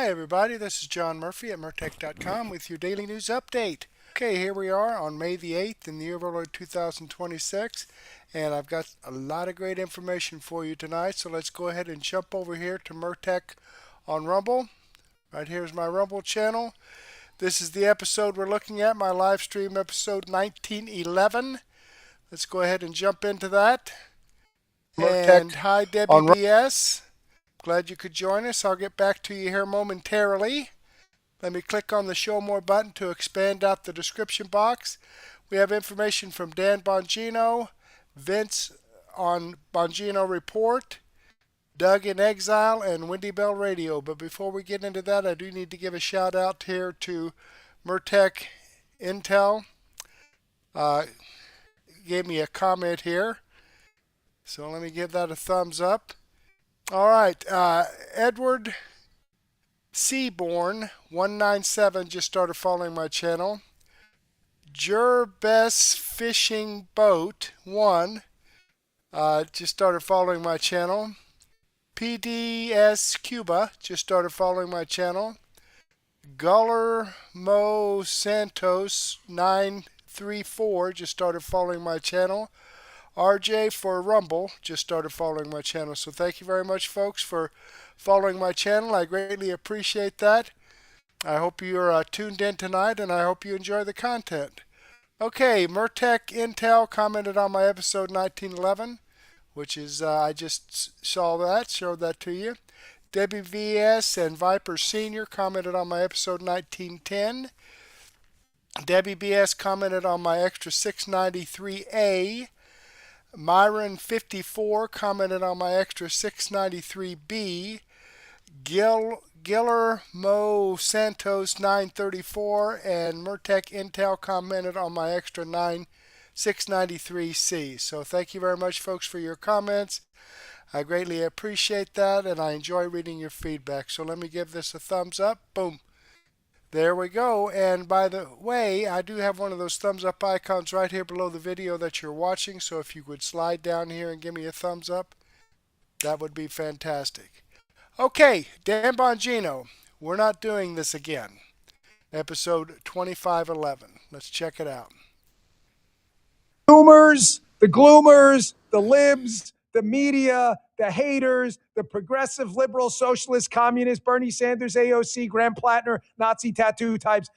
Hi everybody, this is John Murphy at Murtech.com with your daily news update. Okay, here we are on May the 8th in the year of our Lord 2026, and I've got a lot of great information for you tonight, so let's go ahead and jump over here to Murtech on Rumble. Right here's my Rumble channel. This is the episode we're looking at, my live stream episode 1911. Let's go ahead and jump into that. And hi Debbie BS. Glad you could join us. I'll get back to you here momentarily. Let me click on the Show More button to expand out the description box. We have information from Dan Bongino, Vince on Bongino Report, Doug in Exile, and Wendy Bell Radio. But before we get into that, I do need to give a shout out here to Murtech Intel. Gave me a comment here. So let me give that a thumbs up. All right, Edward Seaborn 197 just started following my channel. Jerbes Fishing Boat 1 just started following my channel. PDS Cuba just started following my channel. Guller Mo Santos 934 just started following my channel. RJ for Rumble just started following my channel. So thank you very much, folks, for following my channel. I greatly appreciate that. I hope you're tuned in tonight, and I hope you enjoy the content. Okay, Murtech Intel commented on my episode 1911, which is, I just showed that to you. Debbie VS and Viper Senior commented on my episode 1910. Debbie BS commented on my extra 693A. Myron 54 commented on my extra 693B. Giller Mo Santos 934 and Murtech Intel commented on my extra 693C. So thank you very much, folks, for your comments. I greatly appreciate that, and I enjoy reading your feedback. So let me give this a thumbs up. Boom. There we go. And by the way, I do have one of those thumbs up icons right here below the video that you're watching. So if you could slide down here and give me a thumbs up, that would be fantastic. Okay, Dan Bongino, we're not doing this again. Episode 2511. Let's check it out. Gloomers, the libs, the media, the haters, the progressive, liberal, socialist, communist, Bernie Sanders, AOC, Graham Plattner, Nazi tattoo types,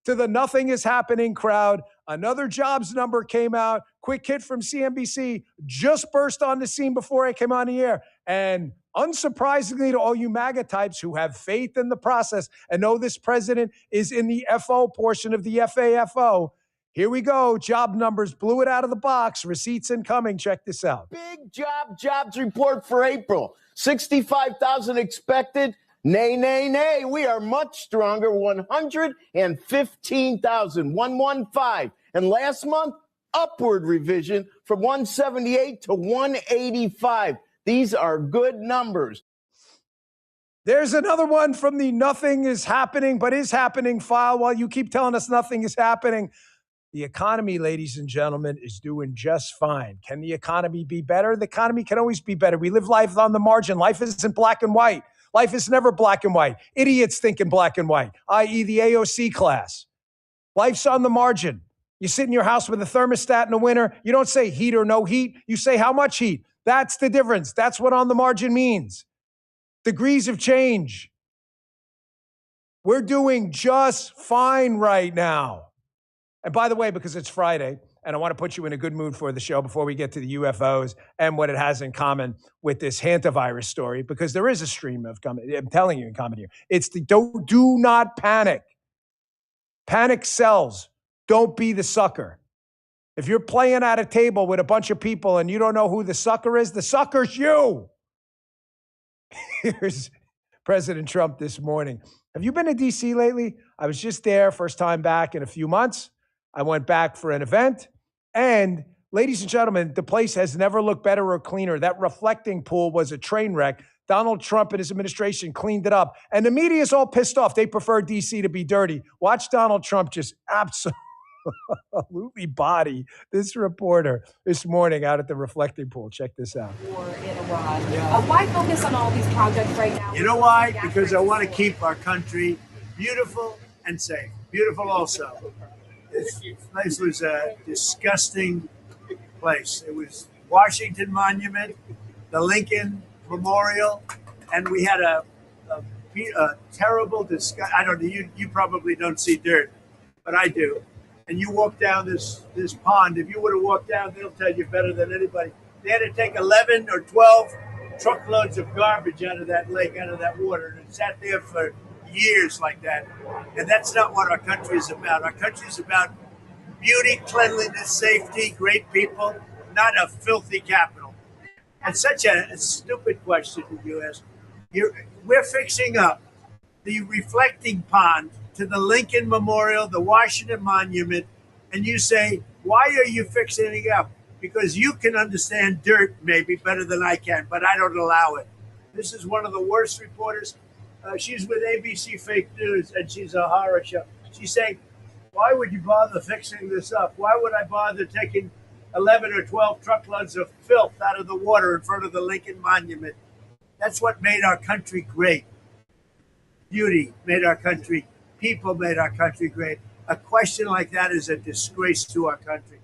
to the nothing is happening crowd. Another jobs number came out. Quick hit from CNBC just burst on the scene before I came on the air. And unsurprisingly to all you MAGA types who have faith in the process and know this president is in the FO portion of the FAFO, here we go. Job numbers blew it out of the box. Receipts incoming. Check this out. Big jobs report for April. 65,000 expected. Nay, nay, nay. We are much stronger. 115,000. 115. And last month, upward revision from 178 to 185. These are good numbers. There's another one from the nothing is happening but is happening file. While you keep telling us nothing is happening, the economy, ladies and gentlemen, is doing just fine. Can the economy be better? The economy can always be better. We live life on the margin. Life isn't black and white. Life is never black and white. Idiots think in black and white, i.e. the AOC class. Life's on the margin. You sit in your house with a thermostat in the winter. You don't say heat or no heat. You say how much heat. That's the difference. That's what on the margin means. Degrees of change. We're doing just fine right now. And by the way, because it's Friday, and I want to put you in a good mood for the show before we get to the UFOs and what it has in common with this hantavirus story, because there is a stream of comedy. I'm telling you in comedy here. It's the do not panic. Panic sells. Don't be the sucker. If you're playing at a table with a bunch of people and you don't know who the sucker is, the sucker's you. Here's President Trump this morning. Have you been to D.C. lately? I was just there, first time back in a few months. I went back for an event. And ladies and gentlemen, the place has never looked better or cleaner. That reflecting pool was a train wreck. Donald Trump and his administration cleaned it up. And the media is all pissed off. They prefer D.C. to be dirty. Watch Donald Trump just absolutely absolutely body this reporter this morning out at the reflecting pool. Check this out. War in Iran. Why focus on all these projects right now? You know why? Because I want to keep our country beautiful and safe. Beautiful also. This place was a disgusting place. It was Washington Monument, the Lincoln Memorial, and we had a terrible disgust. I don't know. You probably don't see dirt, but I do. And you walk down this pond. If you would have walked down, they'll tell you better than anybody. They had to take 11 or 12 truckloads of garbage out of that lake, out of that water, and it sat there for years like that. And that's not what our country is about. Our country is about beauty, cleanliness, safety, great people, not a filthy capital. And such a stupid question that you asked. We're fixing up the reflecting pond to the Lincoln Memorial, the Washington Monument, and you say, why are you fixing it up? Because you can understand dirt maybe better than I can, but I don't allow it. This is one of the worst reporters. She's with ABC Fake News, and she's a horror show. She's saying, why would you bother fixing this up? Why would I bother taking 11 or 12 truckloads of filth out of the water in front of the Lincoln Monument? That's what made our country great. Beauty made our country. People made our country great. A question like that is a disgrace to our country.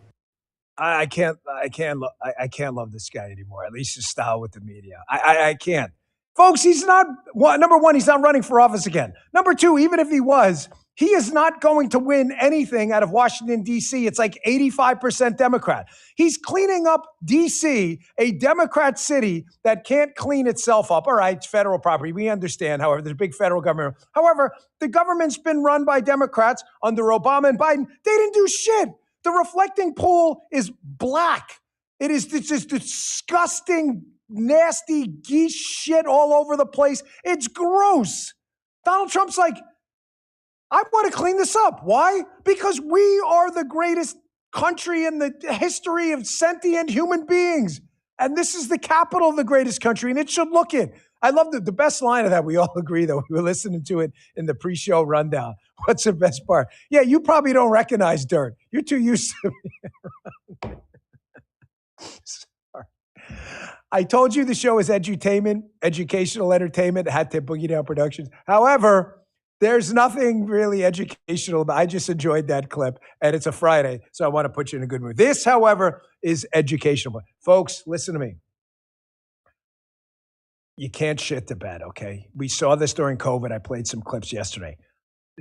I can't love this guy anymore. At least his style with the media. I can't. Folks, he's not, number one, he's not running for office again. Number two, even if he was, he is not going to win anything out of Washington, D.C. It's like 85% Democrat. He's cleaning up D.C., a Democrat city that can't clean itself up. All right, it's federal property. We understand, however, there's a big federal government. However, the government's been run by Democrats under Obama and Biden. They didn't do shit. The reflecting pool is black. It's just disgusting, nasty geese shit all over the place. It's gross. Donald Trump's like, I want to clean this up. Why? Because we are the greatest country in the history of sentient human beings. And this is the capital of the greatest country, and it should look it. I love the best line of that. We all agree, though. We were listening to it in the pre-show rundown. What's the best part? Yeah, you probably don't recognize dirt. You're too used to it. Sorry. I told you the show is edutainment, educational entertainment, had to Bongino Productions. However, there's nothing really educational about it. I just enjoyed that clip, and it's a Friday, so I want to put you in a good mood. This, however, is educational. Folks, listen to me. You can't shit the bed, okay? We saw this during COVID. I played some clips yesterday.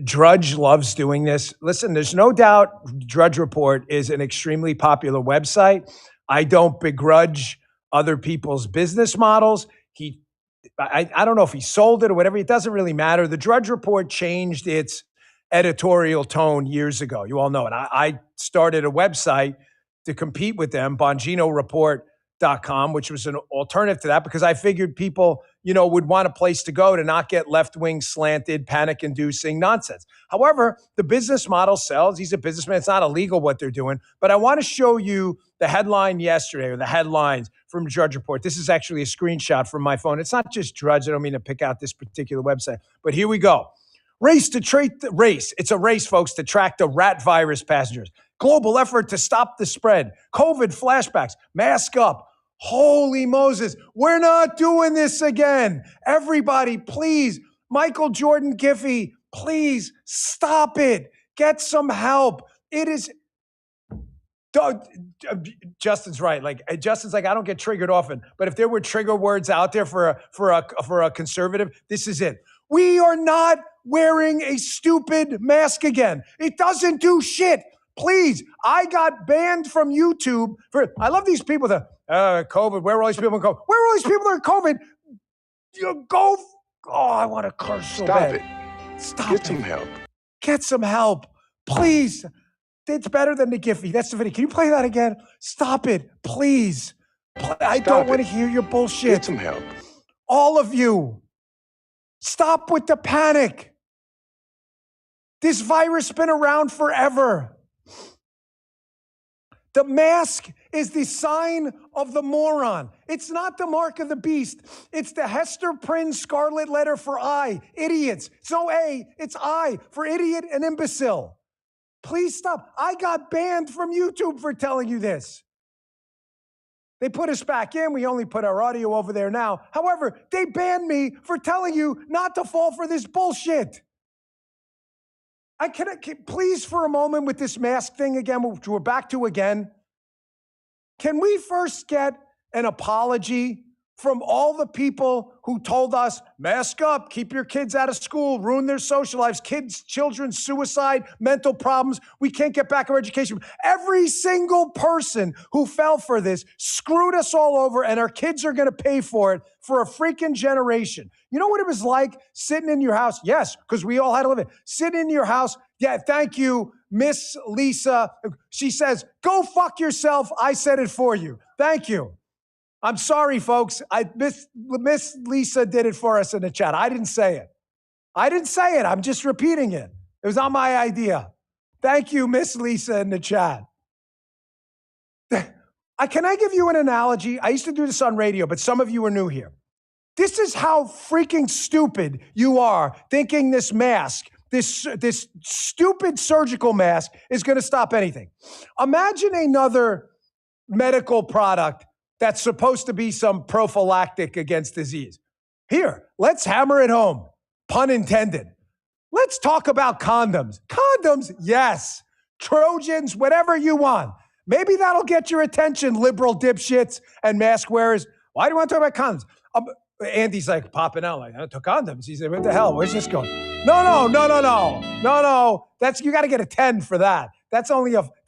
Drudge loves doing this. Listen, there's no doubt Drudge Report is an extremely popular website. I don't begrudge other people's business models. I don't know if he sold it or whatever. It doesn't really matter. The Drudge Report changed its editorial tone years ago. You all know it. I started a website to compete with them, BonginoReport.com, which was an alternative to that because I figured people, would want a place to go to not get left-wing slanted, panic-inducing nonsense. However, the business model sells. He's a businessman. It's not illegal what they're doing. But I want to show you the headline yesterday, or the headlines from Drudge Report. This is actually a screenshot from my phone. It's not just Drudge. I don't mean to pick out this particular website. But here we go. Race. It's a race, folks, to track the rat virus passengers. Global effort to stop the spread. COVID flashbacks. Mask up. Holy Moses. We're not doing this again. Everybody, please. Michael Jordan Giffey, please stop it. Get some help. It is... Justin's right. Justin's like, I don't get triggered often, but if there were trigger words out there for a conservative, this is it. We are not wearing a stupid mask again. It doesn't do shit. Please. I got banned from YouTube I love these people that COVID. Where are all these people in COVID? Where are all these people that are COVID? I want to curse so bad. Stop it. Get some help. Get some help. Please. It's better than the Giphy. That's the video. Can you play that again? Stop it, please. I don't want to hear your bullshit. Get some help. All of you. Stop with the panic. This virus has been around forever. The mask is the sign of the moron. It's not the mark of the beast. It's the Hester Prynne scarlet letter for I. Idiots. It's no A, it's I for idiot and imbecile. Please stop. I got banned from YouTube for telling you this. They put us back in. We only put our audio over there now. However, they banned me for telling you not to fall for this bullshit. Please, for a moment with this mask thing again, which we're back to again, can we first get an apology from all the people who told us, mask up, keep your kids out of school, ruin their social lives, kids, children, suicide, mental problems. We can't get back our education. Every single person who fell for this screwed us all over, and our kids are going to pay for it for a freaking generation. You know what it was like sitting in your house? Yes, because we all had to live it. Sitting in your house. Yeah, thank you, Miss Lisa. She says, go fuck yourself. I said it for you. Thank you. I'm sorry, folks. Miss Lisa did it for us in the chat. I didn't say it. I'm just repeating it. It was not my idea. Thank you, Miss Lisa in the chat. Can I give you an analogy? I used to do this on radio, but some of you are new here. This is how freaking stupid you are thinking this mask, this stupid surgical mask is going to stop anything. Imagine another medical product that's supposed to be some prophylactic against disease. Here, let's hammer it home. Pun intended. Let's talk about condoms. Condoms, yes. Trojans, whatever you want. Maybe that'll get your attention, liberal dipshits and mask wearers. Why do you want to talk about condoms? Andy's like popping out like, I took condoms. He said, what the hell? Where's this going? No. That's, you got to get a 10 for that. That's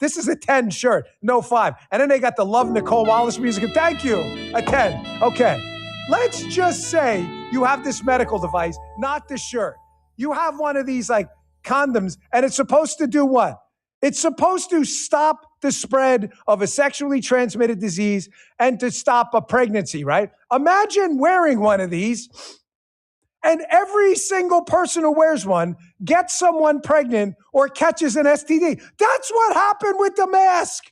this is a 10 shirt, no 5. And then they got the Love Nicole Wallace music. Thank you, a 10. Okay, let's just say you have this medical device, not the shirt. You have one of these like condoms, and it's supposed to do what? It's supposed to stop the spread of a sexually transmitted disease and to stop a pregnancy, right? Imagine wearing one of these, and every single person who wears one gets someone pregnant or catches an STD. That's what happened with the mask.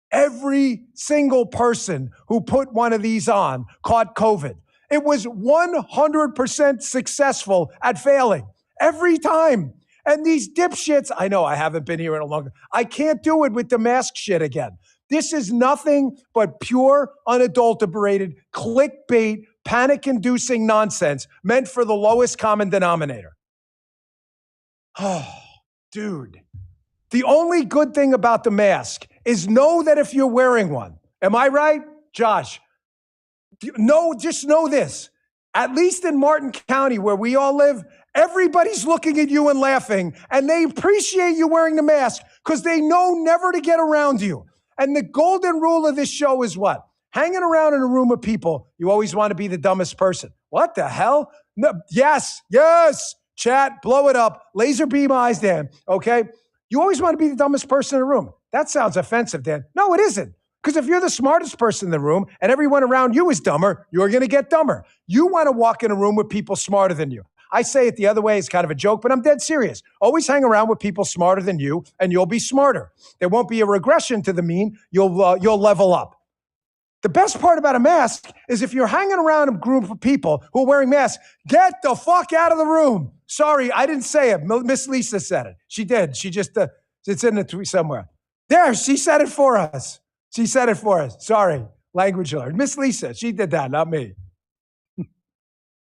Every single person who put one of these on caught COVID. It was 100% successful at failing every time. And these dipshits, I know I haven't been here in a long time. I can't do it with the mask shit again. This is nothing but pure, unadulterated, clickbait, panic-inducing nonsense meant for the lowest common denominator. Oh, dude. The only good thing about the mask is know that if you're wearing one, am I right, Josh? No, just know this. At least in Martin County, where we all live, everybody's looking at you and laughing, and they appreciate you wearing the mask because they know never to get around you. And the golden rule of this show is what? Hanging around in a room of people, you always want to be the dumbest person. What the hell? No, yes, chat, blow it up, laser beam eyes, Dan, okay? You always want to be the dumbest person in the room. That sounds offensive, Dan. No, it isn't. Because if you're the smartest person in the room and everyone around you is dumber, you're going to get dumber. You want to walk in a room with people smarter than you. I say it the other way. It's kind of a joke, but I'm dead serious. Always hang around with people smarter than you, and you'll be smarter. There won't be a regression to the mean. You'll level up. The best part about a mask is if you're hanging around a group of people who are wearing masks, get the fuck out of the room. Sorry, I didn't say it. Miss Lisa said it. She did. She just, it's in the tweet somewhere. There, she said it for us. Sorry, language alert. Miss Lisa, she did that, not me.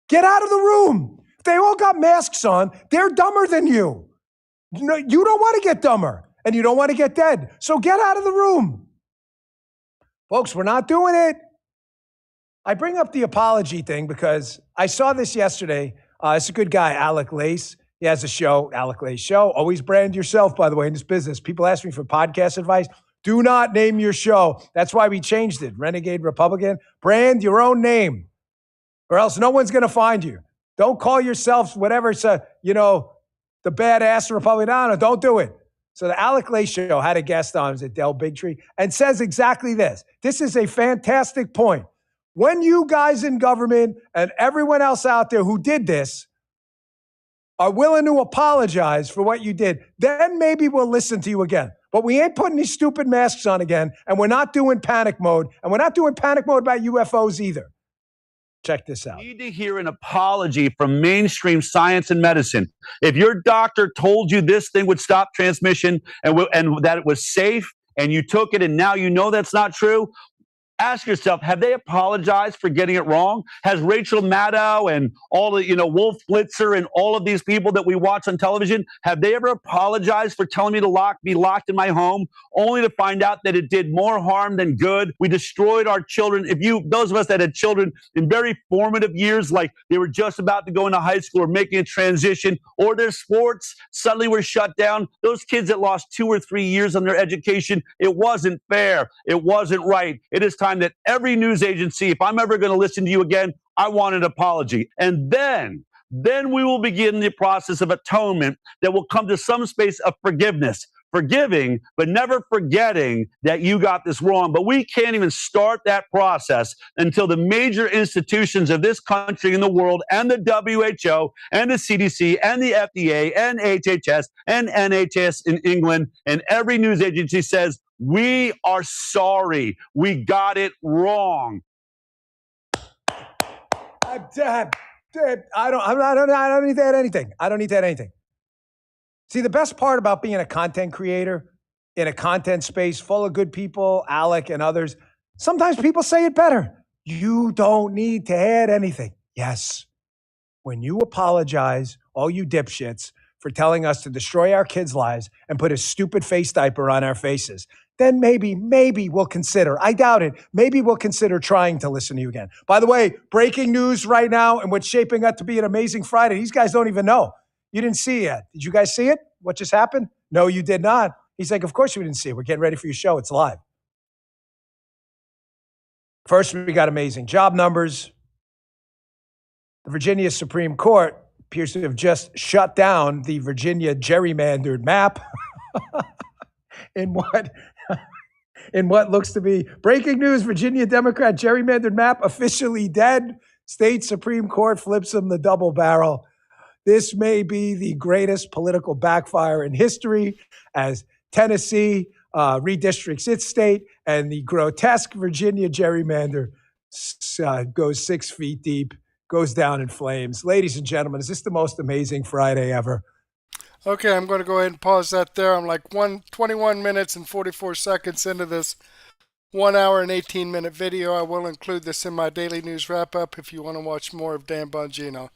Get out of the room. If they all got masks on, they're dumber than you. No, you don't want to get dumber, and you don't want to get dead. So get out of the room. Folks, we're not doing it. I bring up the apology thing because I saw this yesterday. It's a good guy, Alec Lace. He has a show, Alec Lace Show. Always brand yourself, by the way, in this business. People ask me for podcast advice. Do not name your show. That's why we changed it. Renegade Republican. Brand your own name, or else no one's going to find you. Don't call yourself whatever. It's the badass Republican. No, don't do it. So the Alec Lace Show had a guest on, at Del Bigtree, and says exactly this. This is a fantastic point. When you guys in government and everyone else out there who did this are willing to apologize for what you did, then maybe we'll listen to you again. But we ain't putting these stupid masks on again, and we're not doing panic mode, and we're not doing panic mode about UFOs either. Check this out. Need to hear an apology from mainstream science and medicine. If your doctor told you this thing would stop transmission and that it was safe and you took it and now you know that's not true, ask yourself, have they apologized for getting it wrong? Has Rachel Maddow and all the, Wolf Blitzer and all of these people that we watch on television, have they ever apologized for telling me to be locked in my home, only to find out that it did more harm than good? We destroyed our children. Those of us that had children in very formative years, like they were just about to go into high school or making a transition, or their sports suddenly were shut down. Those kids that lost 2 or 3 years on their education, it wasn't fair. It wasn't right. It is time that every news agency, if I'm ever going to listen to you again, I want an apology. And then we will begin the process of atonement that will come to some space of forgiveness. Forgiving, but never forgetting that you got this wrong. But we can't even start that process until the major institutions of this country and the world, and the WHO, and the CDC, and the FDA, and HHS, and NHS in England, and every news agency says, we are sorry. We got it wrong. Dad, I don't need to add anything. I don't need to add anything. See, the best part about being a content creator in a content space full of good people, Alec and others, sometimes people say it better. You don't need to add anything. Yes. When you apologize, all you dipshits, for telling us to destroy our kids' lives and put a stupid face diaper on our faces, then maybe we'll consider. I doubt it. Maybe we'll consider trying to listen to you again. By the way, breaking news right now, and what's shaping up to be an amazing Friday. These guys don't even know. You didn't see it yet. Did you guys see it? What just happened? No, you did not. He's like, of course you didn't see it. We're getting ready for your show. It's live. First, we got amazing job numbers. The Virginia Supreme Court appears to have just shut down the Virginia gerrymandered map in what looks to be breaking news. Virginia Democrat gerrymandered map officially dead. State Supreme Court flips them the double barrel. This may be the greatest political backfire in history as Tennessee redistricts its state, and the grotesque Virginia gerrymander goes 6 feet deep, goes down in flames. Ladies and gentlemen, is this the most amazing Friday ever? Okay, I'm going to go ahead and pause that there. I'm like 21 minutes and 44 seconds into this 1 hour and 18-minute video. I will include this in my daily news wrap-up if you want to watch more of Dan Bongino.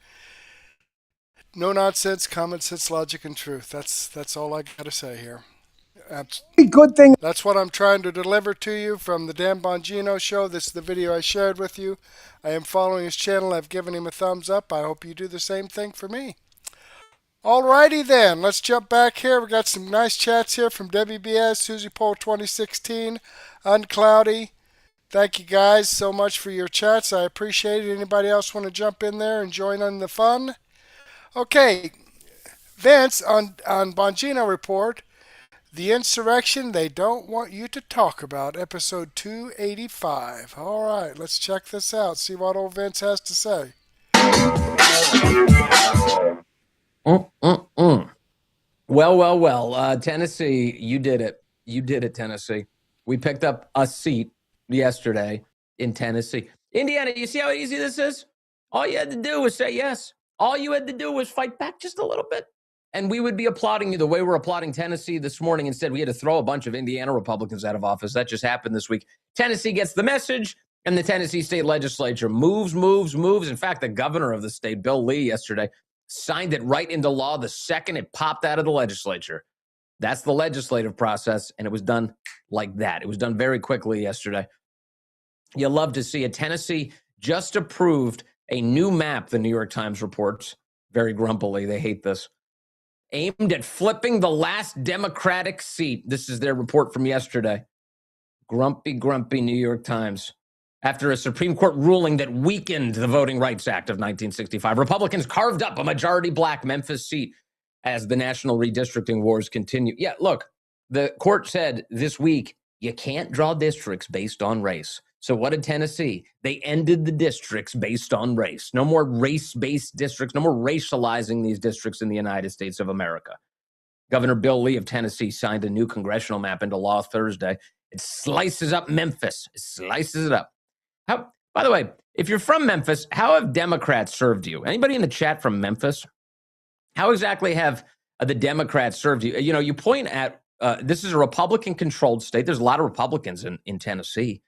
No nonsense, common sense, logic, and truth. That's all I got to say here. Good thing. That's what I'm trying to deliver to you from the Dan Bongino Show. This is the video I shared with you. I am following his channel. I've given him a thumbs up. I hope you do the same thing for me. Alrighty then, let's jump back here. We got some nice chats here from WBS, Susie Poll 2016, Uncloudy. Thank you guys so much for your chats. I appreciate it. Anybody else want to jump in there and join in the fun? Okay, Vince on Bongino Report, the insurrection they don't want you to talk about, episode 285. All right, let's check this out, see what old Vince has to say. Well, Tennessee, you did it. You did it, Tennessee. We picked up a seat yesterday in Tennessee. Indiana, you see how easy this is? All you had to do was say yes. All you had to do was fight back just a little bit. And we would be applauding you the way we're applauding Tennessee this morning. Instead, we had to throw a bunch of Indiana Republicans out of office. That just happened this week. Tennessee gets the message, and the Tennessee state legislature moves. In fact, the governor of the state, Bill Lee, yesterday signed it right into law the second it popped out of the legislature. That's the legislative process, and it was done like that. It was done very quickly yesterday. You love to see it. Tennessee just approved a new map, the New York Times reports, very grumpily. They hate this. Aimed at flipping the last Democratic seat. This is their report from yesterday. Grumpy New York Times. After a Supreme Court ruling that weakened the Voting Rights Act of 1965, Republicans carved up a majority black Memphis seat as the national redistricting wars continue. Yeah, look, the court said this week, you can't draw districts based on race. So what did Tennessee? They ended the districts based on race. No more race-based districts, no more racializing these districts in the United States of America. Governor Bill Lee of Tennessee signed a new congressional map into law Thursday. It slices up Memphis. It slices it up. By By the way, if you're from Memphis, how have Democrats served you? Anybody in the chat from Memphis? How exactly have the Democrats served you? You know, you point at this is a Republican-controlled state. There's a lot of Republicans in Tennessee,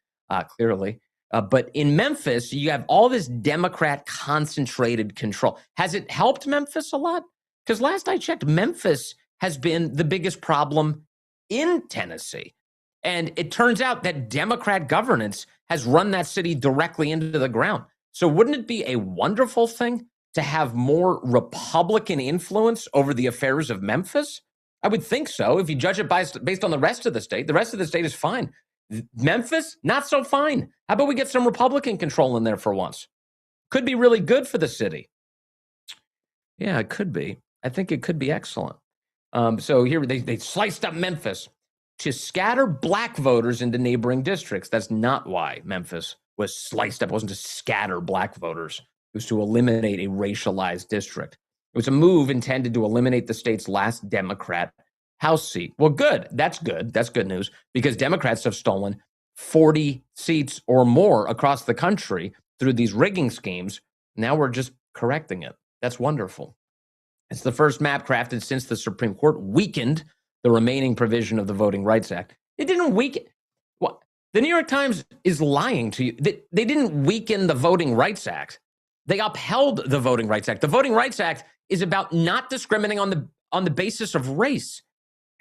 clearly. But in Memphis, you have all this Democrat concentrated control. Has it helped Memphis a lot? Because last I checked, Memphis has been the biggest problem in Tennessee. And it turns out that Democrat governance has run that city directly into the ground. So wouldn't it be a wonderful thing to have more Republican influence over the affairs of Memphis? I would think so. If you judge it based on the rest of the state is fine. Memphis, not so fine. How about we get some Republican control in there for once? Could be really good for the city. Yeah, it could be. I think it could be excellent. So here they sliced up Memphis to scatter black voters into neighboring districts. That's not why Memphis was sliced up. It wasn't to scatter black voters. It was to eliminate a racialized district. It was a move intended to eliminate the state's last Democrat House seat. Well, good. That's good. That's good news because Democrats have stolen 40 seats or more across the country through these rigging schemes. Now we're just correcting it. That's wonderful. It's the first map crafted since the Supreme Court weakened the remaining provision of the Voting Rights Act. It didn't weaken. What? The New York Times is lying to you. They didn't weaken the Voting Rights Act. They upheld the Voting Rights Act. The Voting Rights Act is about not discriminating on the basis of race.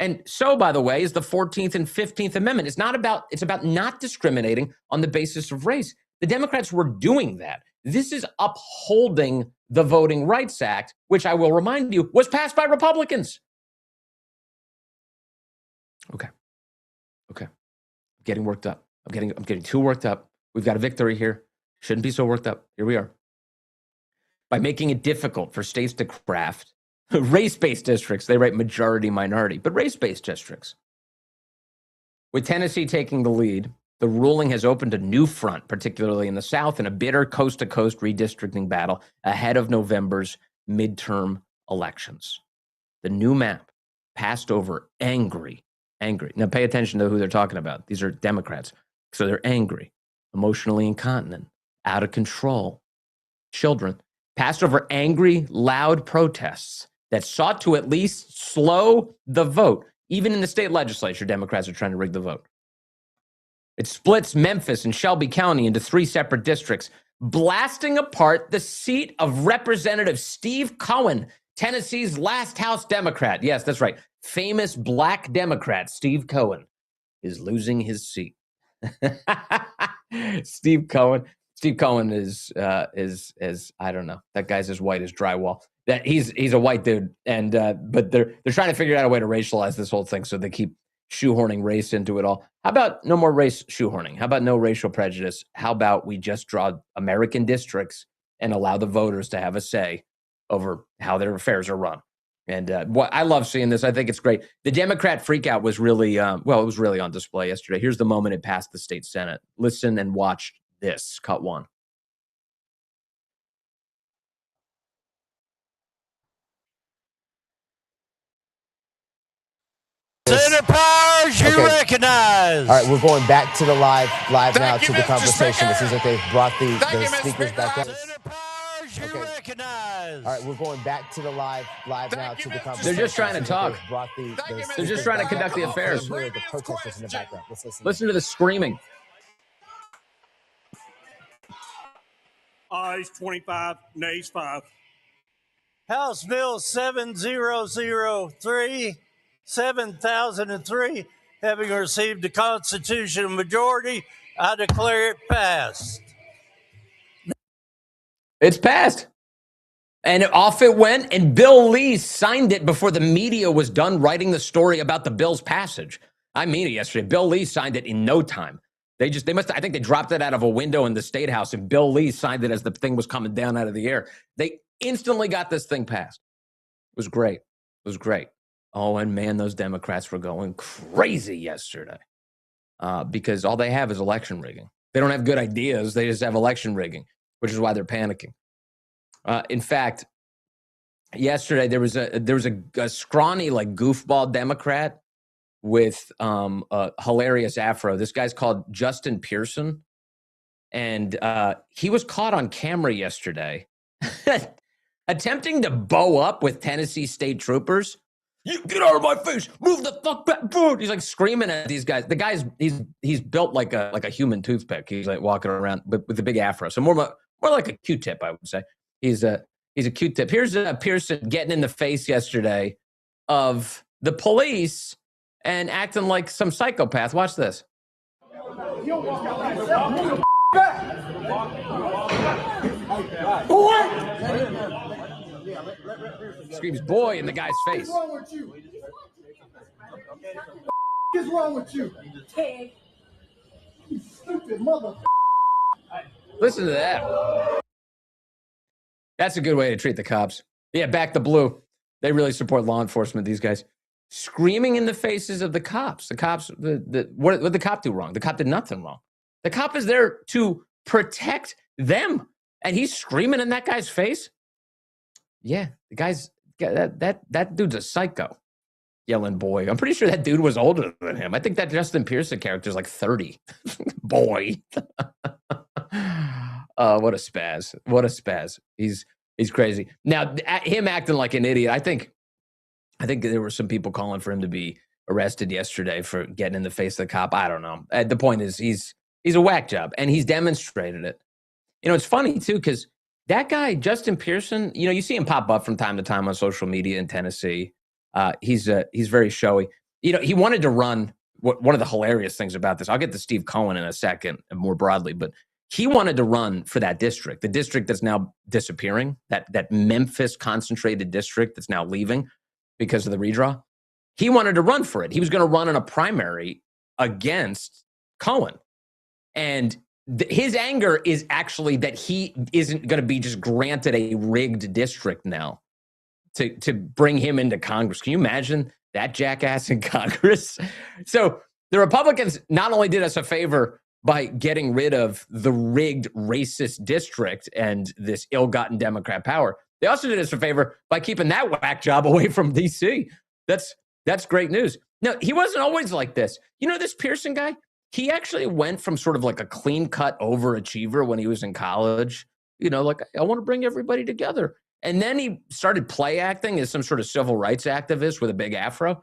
And so, by the way, is the 14th and 15th Amendment. It's about not discriminating on the basis of race. The Democrats were doing that. This is upholding the Voting Rights Act, which I will remind you was passed by Republicans. Okay. I'm getting worked up. I'm getting too worked up. We've got a victory here. Shouldn't be so worked up. Here we are. By making it difficult for states to craft race-based districts, they write majority minority, but race-based districts. With Tennessee taking the lead, the ruling has opened a new front, particularly in the South, in a bitter coast-to-coast redistricting battle ahead of November's midterm elections. The new map passed over angry. Now pay attention to who they're talking about. These are Democrats. So they're angry, emotionally incontinent, out of control. Children passed over angry, loud protests that sought to at least slow the vote. Even in the state legislature, Democrats are trying to rig the vote. It splits Memphis and Shelby County into 3 separate districts, blasting apart the seat of Representative Steve Cohen, Tennessee's last House Democrat. Yes, that's right. Famous black Democrat Steve Cohen is losing his seat. Steve Cohen is I don't know. That guy's as white as drywall. That he's a white dude, and but they're trying to figure out a way to racialize this whole thing, so they keep shoehorning race into it all. How about no more race shoehorning? How about no racial prejudice? How about we just draw American districts and allow the voters to have a say over how their affairs are run? And I love seeing this. I think it's great. The Democrat freakout was really, it was really on display yesterday. Here's the moment it passed the state Senate. Listen and watch this. Cut 1. Senator Powers, you recognize. All right, we're going back to the live now to the conversation. It seems like they've brought the speakers back up. Senator Powers, you recognize. All right, we're going back to the live now to the conversation. They're just trying to talk. They're just trying to conduct the affairs. The protesters in the background. Let's listen. Listen to the screaming. Ayes 25, nays 5. House Bill 7003, 7003, having received the constitutional majority, I declare it passed. It's passed. And off it went, and Bill Lee signed it before the media was done writing the story about the bill's passage. I mean it yesterday. Bill Lee signed it in no time. I think they dropped it out of a window in the State House, and Bill Lee signed it as the thing was coming down out of the air. They instantly got this thing passed. It was great. It was great. Oh, and man, those Democrats were going crazy yesterday because all they have is election rigging. They don't have good ideas. They just have election rigging, which is why they're panicking. In fact, yesterday there was a scrawny, like, goofball Democrat with a hilarious afro. This guy's called Justin Pearson. And he was caught on camera yesterday attempting to bow up with Tennessee state troopers. You get out of my face! Move the fuck back! He's like screaming at these guys. The guy's he's built like a human toothpick. He's like walking around with a big afro. So more like a Q-tip, I would say. He's a Q-tip. Here's Pearson getting in the face yesterday of the police and acting like some psychopath. Watch this. Screams boy in the guy's face. What's wrong with you? What is wrong with you? You stupid mother. Listen to that. That's a good way to treat the cops. Yeah, back the blue. They really support law enforcement, these guys. Screaming in the faces of the cops. The cops, what did the cop do wrong? The cop did nothing wrong. The cop is there to protect them. And he's screaming in that guy's face? Yeah, the guy's, that dude's a psycho. Yelling boy. I'm pretty sure that dude was older than him. I think that Justin Pearson character is like 30. Boy. What a spaz. What a spaz. He's crazy. Now, him acting like an idiot, I think there were some people calling for him to be arrested yesterday for getting in the face of the cop. I don't know. The point is he's a whack job, and he's demonstrated it. You know, it's funny, too, because that guy, Justin Pearson, you know, you see him pop up from time to time on social media in Tennessee. He's very showy. You know, he wanted to run. One of the hilarious things about this, I'll get to Steve Cohen in a second more broadly, but he wanted to run for that district, the district that's now disappearing, that Memphis concentrated district that's now leaving because of the redraw. He wanted to run for it. He was going to run in a primary against Cohen. And his anger is actually that he isn't going to be just granted a rigged district now to bring him into Congress. Can you imagine that jackass in Congress? So the Republicans not only did us a favor by getting rid of the rigged racist district and this ill-gotten Democrat power, they also did us a favor by keeping that whack job away from D.C. That's great news. Now, he wasn't always like this. You know, this Pearson guy, he actually went from sort of like a clean-cut overachiever when he was in college. You know, like, I want to bring everybody together. And then he started play acting as some sort of civil rights activist with a big afro.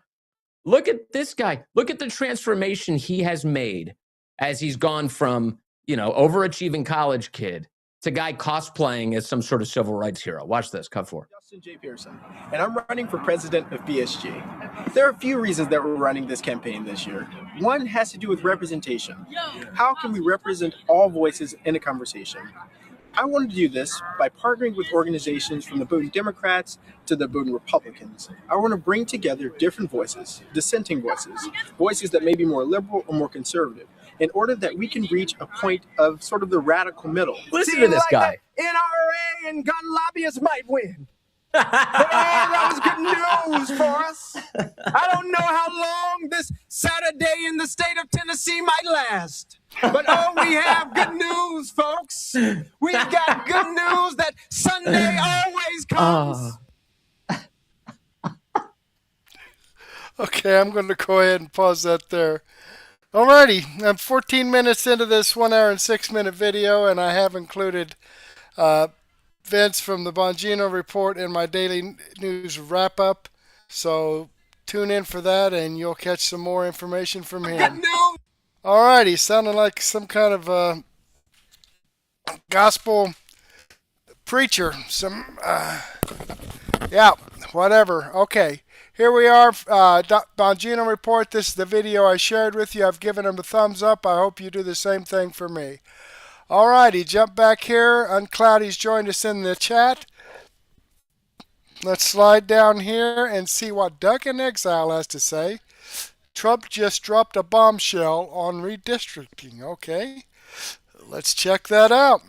Look at this guy. Look at the transformation he has made as he's gone from, you know, overachieving college kid to guy cosplaying as some sort of civil rights hero. Watch this, cut 4. Justin J. Pearson, and I'm running for president of BSG. There are a few reasons that we're running this campaign this year. One has to do with representation. How can we represent all voices in a conversation? I wanted to do this by partnering with organizations from the Boone Democrats to the Boone Republicans. I want to bring together different voices, dissenting voices, voices that may be more liberal or more conservative, in order that we can reach a point of sort of the radical middle. Listen to this guy. NRA and gun lobbyists might win. But that was good news for us. I don't know how long this Saturday in the state of Tennessee might last. But we have good news, folks. We've got good news that Sunday always comes. Okay, I'm going to go ahead and pause that there. Alrighty, I'm 14 minutes into this 1 hour and 6 minute video, and I have included events from the Bongino report in my daily news wrap up. So tune in for that, and you'll catch some more information from him. Alrighty, sounding like some kind of gospel preacher. Yeah, whatever. Okay. Here we are, Bongino report. This is the video I shared with you. I've given him a thumbs up. I hope you do the same thing for me. Alrighty, jump back here. Uncloudy's joined us in the chat. Let's slide down here and see what Doug in Exile has to say. Trump just dropped a bombshell on redistricting. Okay, let's check that out.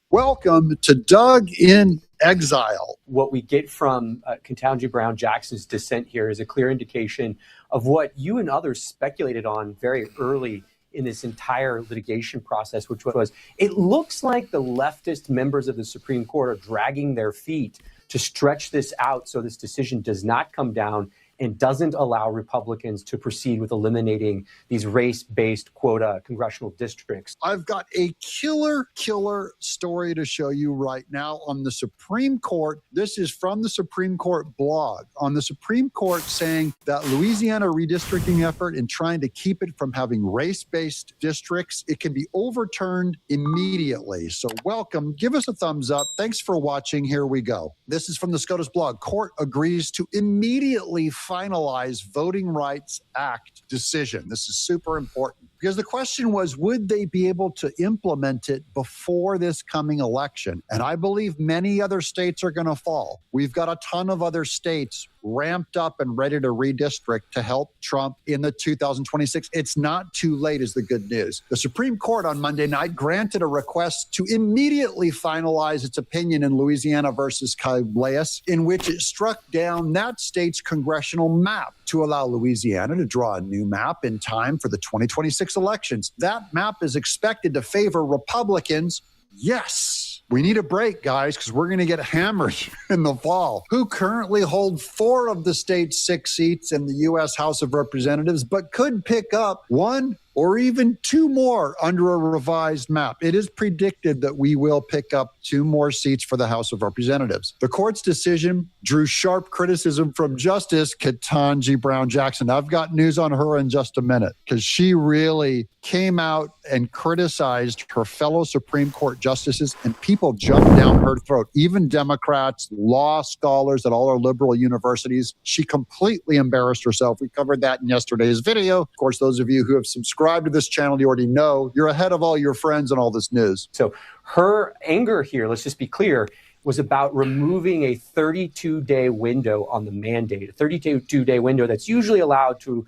Welcome to Doug in Exile. What we get from Ketanji Brown Jackson's dissent here is a clear indication of what you and others speculated on very early in this entire litigation process, which was, it looks like the leftist members of the Supreme Court are dragging their feet to stretch this out so this decision does not come down and doesn't allow Republicans to proceed with eliminating these race-based quota congressional districts. I've got a killer story to show you right now on the Supreme Court. This is from the Supreme Court blog. On the Supreme Court saying that Louisiana redistricting effort and trying to keep it from having race-based districts, it can be overturned immediately. So welcome. Give us a thumbs up. Thanks for watching. Here we go. This is from the SCOTUS blog. Court agrees to immediately finalize Voting Rights Act decision. This is super important because the question was, would they be able to implement it before this coming election? And I believe many other states are going to fall. We've got a ton of other states ramped up and ready to redistrict to help Trump in the 2026. It's not too late is the good news. The Supreme Court on Monday night granted a request to immediately finalize its opinion in Louisiana versus Cableas, in which it struck down that state's congressional map to allow Louisiana to draw a new map in time for the 2026 elections. That map is expected to favor Republicans. Yes. We need a break, guys, because we're going to get hammered in the fall. Who currently hold 4 of the state's 6 seats in the U.S. House of Representatives, but could pick up 1 or even 2 more under a revised map. It is predicted that we will pick up 2 more seats for the House of Representatives. The court's decision drew sharp criticism from Justice Ketanji Brown Jackson. I've got news on her in just a minute because she really came out and criticized her fellow Supreme Court justices, and people jumped down her throat. Even Democrats, law scholars at all our liberal universities. She completely embarrassed herself. We covered that in yesterday's video. Of course, those of you who have subscribed to this channel, you already know you're ahead of all your friends on all this news. So her anger here, let's just be clear, was about removing a 32-day window on the mandate, a 32-day window that's usually allowed to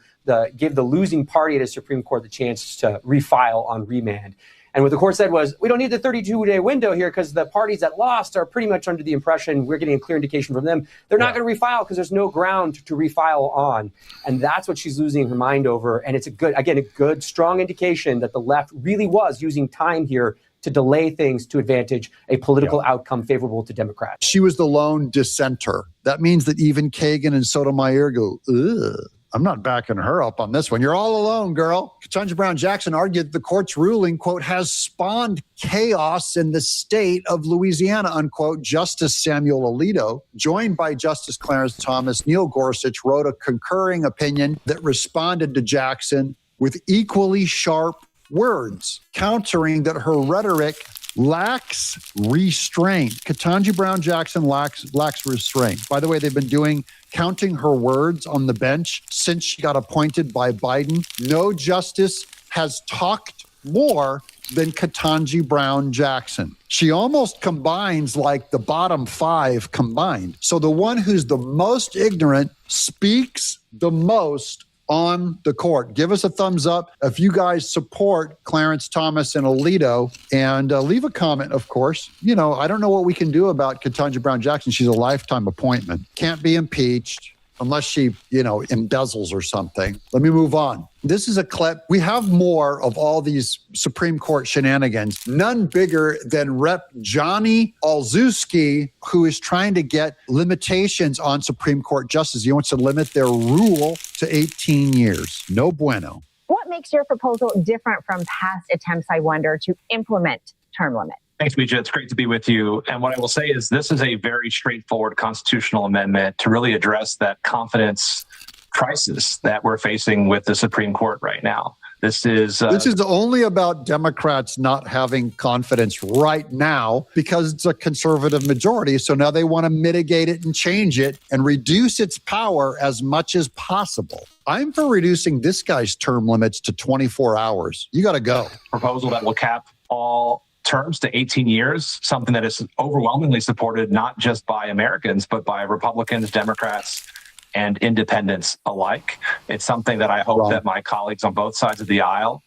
give the losing party at a Supreme Court the chance to refile on remand. And what the court said was, we don't need the 32-day window here because the parties that lost are pretty much under the impression, we're getting a clear indication from them, they're not going to refile because there's no ground to refile on. And that's what she's losing her mind over. And it's a good, strong indication that the left really was using time here to delay things to advantage a political outcome favorable to Democrats. She was the lone dissenter. That means that even Kagan and Sotomayor go, ugh. I'm not backing her up on this one. You're all alone, girl. Ketanji Brown Jackson argued the court's ruling, quote, has spawned chaos in the state of Louisiana, unquote. Justice Samuel Alito, joined by Justice Clarence Thomas, Neil Gorsuch, wrote a concurring opinion that responded to Jackson with equally sharp words, countering that her rhetoric lacks restraint. Ketanji Brown Jackson lacks restraint. By the way, they've been counting her words on the bench since she got appointed by Biden. No justice has talked more than Ketanji Brown Jackson. She almost combines like the bottom 5 combined. So the one who's the most ignorant speaks the most on the court. Give us a thumbs up if you guys support Clarence Thomas and Alito, and leave a comment, of course. You know, I don't know what we can do about Ketanji Brown Jackson. She's a lifetime appointment. Can't be impeached unless she, embezzles or something. Let me move on. This is a clip. We have more of all these Supreme Court shenanigans, none bigger than Rep. Johnny Olszewski, who is trying to get limitations on Supreme Court justices. He wants to limit their rule to 18 years. No bueno. What makes your proposal different from past attempts, I wonder, to implement term limits? Thanks, Mija. It's great to be with you. And what I will say is this is a very straightforward constitutional amendment to really address that confidence crisis that we're facing with the Supreme Court right now. This is only about Democrats not having confidence right now because it's a conservative majority. So now they want to mitigate it and change it and reduce its power as much as possible. I'm for reducing this guy's term limits to 24 hours. You got to go. Proposal that will cap all terms to 18 years, something that is overwhelmingly supported not just by Americans, but by Republicans, Democrats, and independents alike. It's something that I hope that my colleagues on both sides of the aisle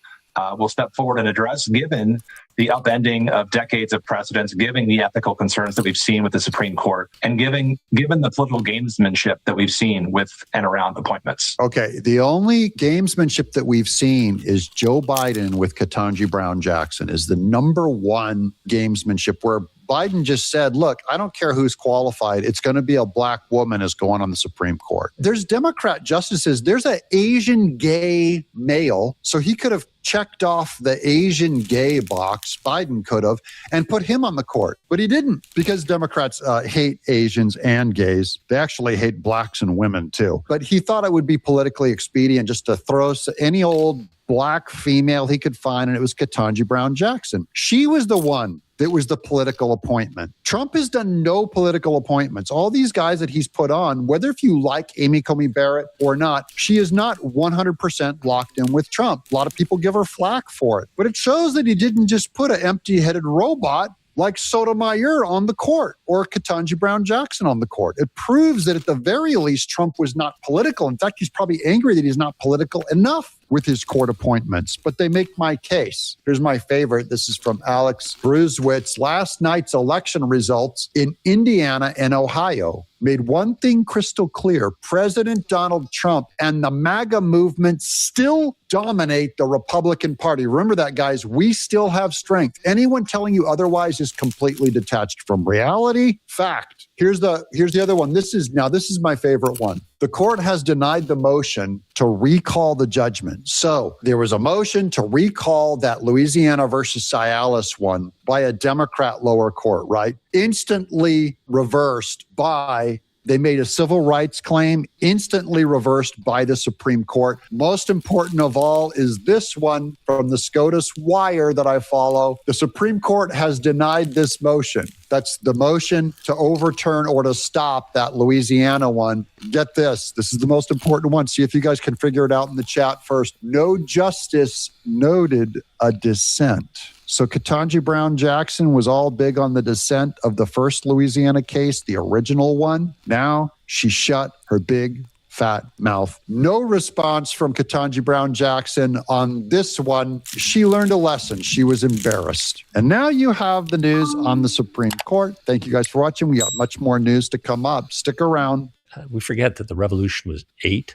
will step forward and address, given the upending of decades of precedents, given the ethical concerns that we've seen with the Supreme Court, and given the political gamesmanship that we've seen with and around appointments. Okay, the only gamesmanship that we've seen is Joe Biden with Ketanji Brown Jackson is the number one gamesmanship, where Biden just said, look, I don't care who's qualified. It's going to be a black woman is going on the Supreme Court. There's Democrat justices. There's an Asian gay male. So he could have checked off the Asian gay box, Biden could have, and put him on the court. But he didn't, because Democrats hate Asians and gays. They actually hate blacks and women too. But he thought it would be politically expedient just to throw any old black female he could find, and it was Ketanji Brown Jackson. She was the one that was the political appointment. Trump has done no political appointments. All these guys that he's put on, whether if you like Amy Coney Barrett or not, she is not 100% locked in with Trump. A lot of people give her flack for it. But it shows that he didn't just put an empty-headed robot like Sotomayor on the court or Ketanji Brown Jackson on the court. It proves that at the very least, Trump was not political. In fact, he's probably angry that he's not political enough with his court appointments. But they make my case. Here's my favorite. This is from Alex Bruzwitz. Last night's election results in Indiana and Ohio made one thing crystal clear. President Donald Trump and the MAGA movement still dominate the Republican Party. Remember that, guys. We still have strength. Anyone telling you otherwise is completely detached from reality. Fact. Here's the other one. This is my favorite one. The court has denied the motion to recall the judgment. So there was a motion to recall that Louisiana versus Cialis one by a Democrat lower court, right? Instantly reversed by, they made a civil rights claim, instantly reversed by the Supreme Court. Most important of all is this one from the SCOTUS Wire that I follow. The Supreme Court has denied this motion. That's the motion to overturn or to stop that Louisiana one. Get this. This is the most important one. See if you guys can figure it out in the chat first. No justice noted a dissent. So Ketanji Brown Jackson was all big on the dissent of the first Louisiana case, the original one. Now she shut her big fat mouth. No response from Ketanji Brown Jackson on this one. She learned a lesson. She was embarrassed. And now you have the news on the Supreme Court. Thank you guys for watching. We got much more news to come up. Stick around. We forget that the revolution was 8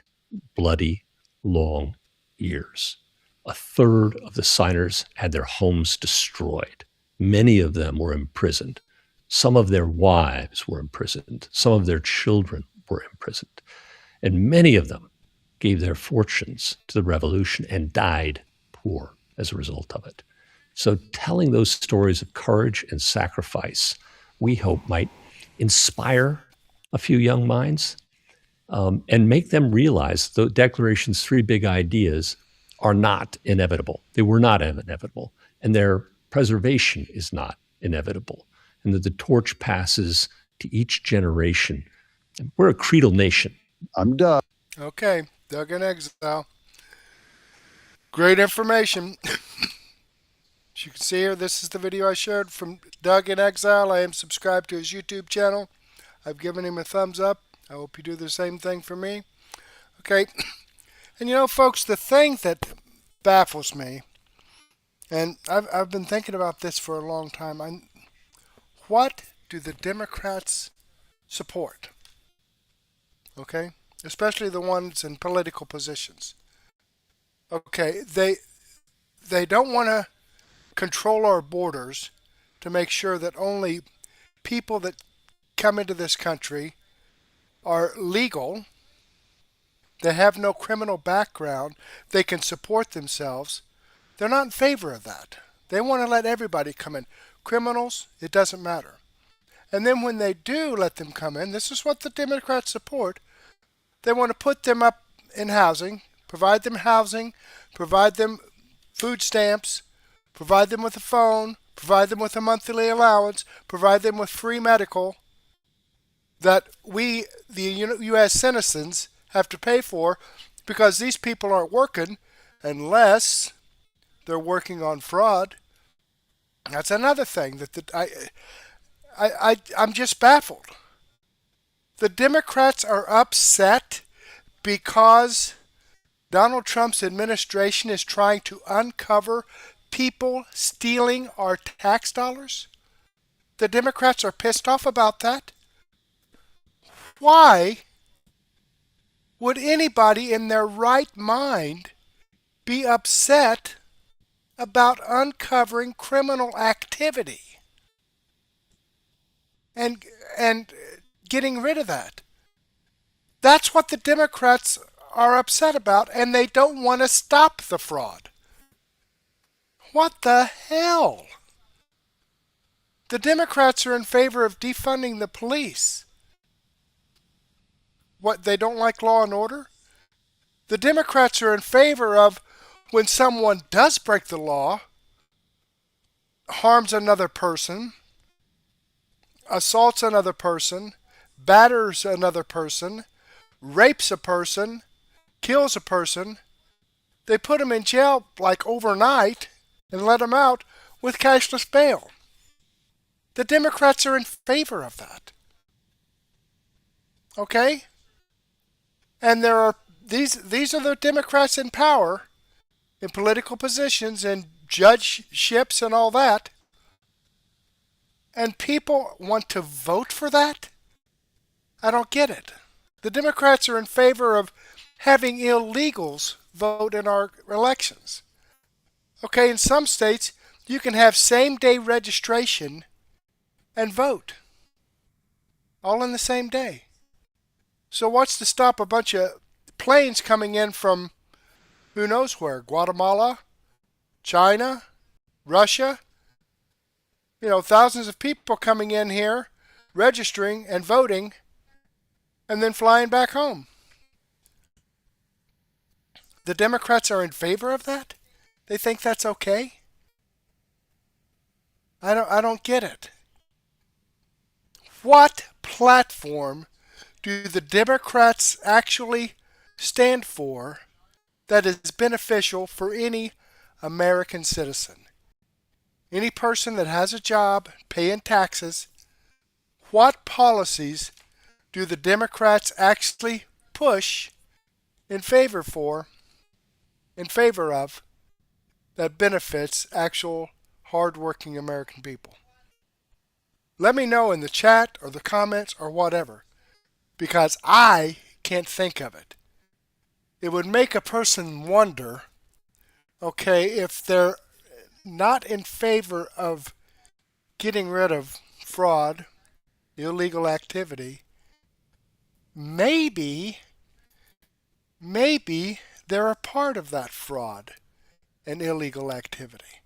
bloody, long years. A third of the signers had their homes destroyed. Many of them were imprisoned. Some of their wives were imprisoned. Some of their children were imprisoned. And many of them gave their fortunes to the revolution and died poor as a result of it. So telling those stories of courage and sacrifice, we hope might inspire a few young minds and make them realize the Declaration's 3 big ideas are not inevitable. They were not inevitable, and their preservation is not inevitable, and that the torch passes to each generation. We're a creedal nation. I'm done. Okay, Doug in Exile. Great information. As you can see here, this is the video I shared from Doug in Exile. I am subscribed to his YouTube channel. I've given him a thumbs up. I hope you do the same thing for me. Okay. And you know, folks, the thing that baffles me, and I've been thinking about this for a long time, what do the Democrats support? Okay? Especially the ones in political positions. Okay, they don't want to control our borders to make sure that only people that come into this country are legal. They have no criminal background. They can support themselves. They're not in favor of that. They want to let everybody come in. Criminals, it doesn't matter. And then when they do let them come in, this is what the Democrats support. They want to put them up in housing, provide them food stamps, provide them with a phone, provide them with a monthly allowance, provide them with free medical that we, the U.S. citizens, have to pay for, because these people aren't working unless they're working on fraud. That's another thing that I'm just baffled. The Democrats are upset because Donald Trump's administration is trying to uncover people stealing our tax dollars. The Democrats are pissed off about that. Why would anybody in their right mind be upset about uncovering criminal activity? and getting rid of that. That's what the Democrats are upset about, and they don't want to stop the fraud. What the hell? The Democrats are in favor of defunding the police. What, they don't like law and order? The Democrats are in favor of when someone does break the law, harms another person, assaults another person, batters another person, rapes a person, kills a person, they put them in jail like overnight and let them out with cashless bail. The Democrats are in favor of that. Okay? And there are these are the Democrats in power, in political positions, and judgeships and all that. And people want to vote for that? I don't get it. The Democrats are in favor of having illegals vote in our elections. Okay, in some states, you can have same-day registration and vote. All in the same day. So what's to stop a bunch of planes coming in from who knows where? Guatemala? China? Russia? You know, thousands of people coming in here, registering and voting, and then flying back home. The Democrats are in favor of that? They think that's okay? I don't get it. What platform do the Democrats actually stand for that is beneficial for any American citizen? Any person that has a job, paying taxes, what policies do the Democrats actually push in favor of that benefits actual hard-working American people? Let me know in the chat or the comments or whatever, because I can't think of it. It would make a person wonder, okay, if they're not in favor of getting rid of fraud, illegal activity, maybe they're a part of that fraud and illegal activity.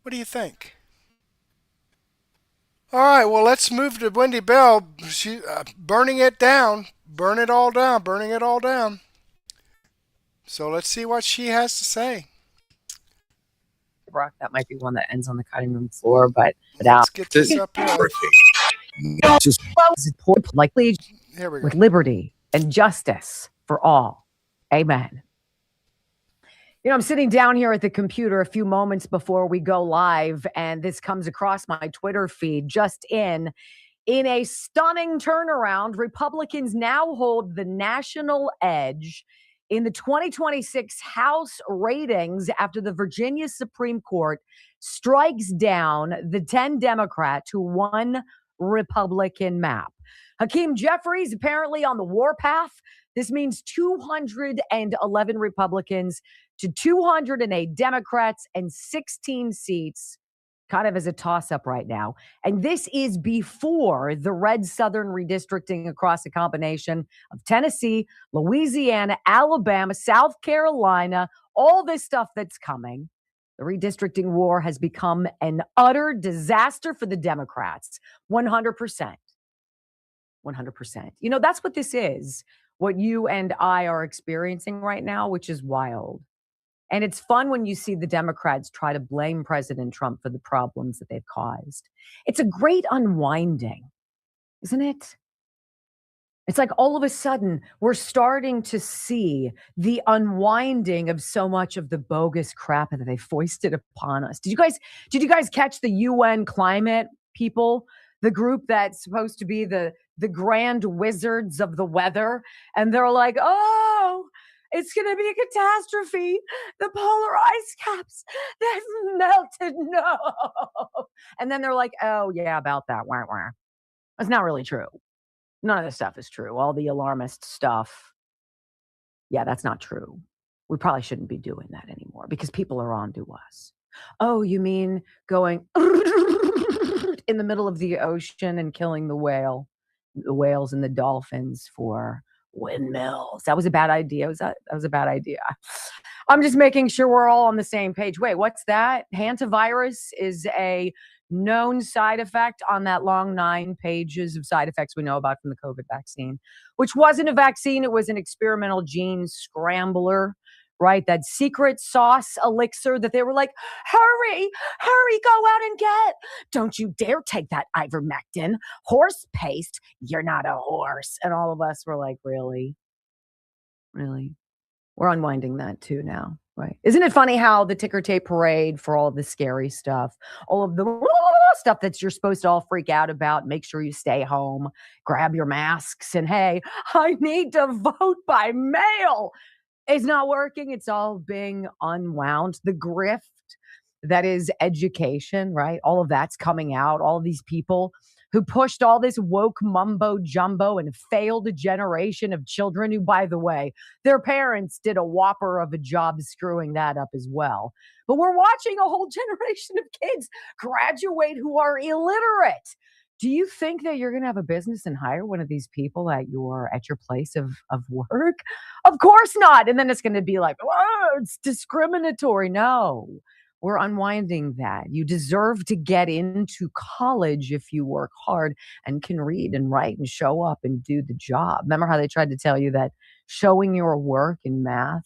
What do you think? All right, well, let's move to Wendy Bell. She burning it down. Burn it all down. Burning it all down. So let's see what she has to say. Brock, that might be one that ends on the cutting room floor, but let's get this up here. Likely Here we go. with liberty and justice for all. Amen. You know, I'm sitting down here at the computer a few moments before we go live, and this comes across my Twitter feed just in a stunning turnaround. Republicans now hold the national edge in the 2026 House ratings after the Virginia Supreme Court strikes down the 10 Democrat to 1 Republican map. Hakeem Jeffries apparently on the warpath. This means 211 Republicans to 208 Democrats and 16 seats, kind of as a toss-up right now. And this is before the red Southern redistricting across a combination of Tennessee, Louisiana, Alabama, South Carolina, all this stuff that's coming. The redistricting war has become an utter disaster for the Democrats. 100%. 100%. You know, that's what this is, what you and I are experiencing right now, which is wild. And it's fun when you see the Democrats try to blame President Trump for the problems that they've caused. It's a great unwinding, isn't it? It's like all of a sudden we're starting to see the unwinding of so much of the bogus crap that they foisted upon us. Did you guys catch the UN climate people, the group that's supposed to be the grand wizards of the weather? And they're like, oh, it's going to be a catastrophe. The polar ice caps, they've melted. No. And then they're like, oh, yeah, about that. Wah, wah. That's not really true. None of this stuff is true. All the alarmist stuff. Yeah, that's not true. We probably shouldn't be doing that anymore because people are on to us. Oh, you mean going in the middle of the ocean and killing the whales and the dolphins for windmills. That was a bad idea. That was a bad idea. I'm just making sure we're all on the same page. Wait, what's that? Hantavirus is a known side effect on that long 9 pages of side effects we know about from the COVID vaccine, which wasn't a vaccine. It was an experimental gene scrambler, right? That secret sauce elixir that they were like, hurry, go out and get. Don't you dare take that ivermectin. Horse paste. You're not a horse. And all of us were like, really? Really? We're unwinding that too now, right? Isn't it funny how the ticker tape parade for all of the scary stuff, all of the stuff that you're supposed to all freak out about, make sure you stay home, grab your masks, and hey, I need to vote by mail. It's not working. It's all being unwound. The grift that is education, right? All of that's coming out. All of these people who pushed all this woke mumbo jumbo and failed a generation of children who, by the way, their parents did a whopper of a job screwing that up as well. But we're watching a whole generation of kids graduate who are illiterate. Do you think that you're going to have a business and hire one of these people at your place of work? Of course not. And then it's going to be like, oh, it's discriminatory. No. We're unwinding that. You deserve to get into college if you work hard and can read and write and show up and do the job. Remember how they tried to tell you that showing your work in math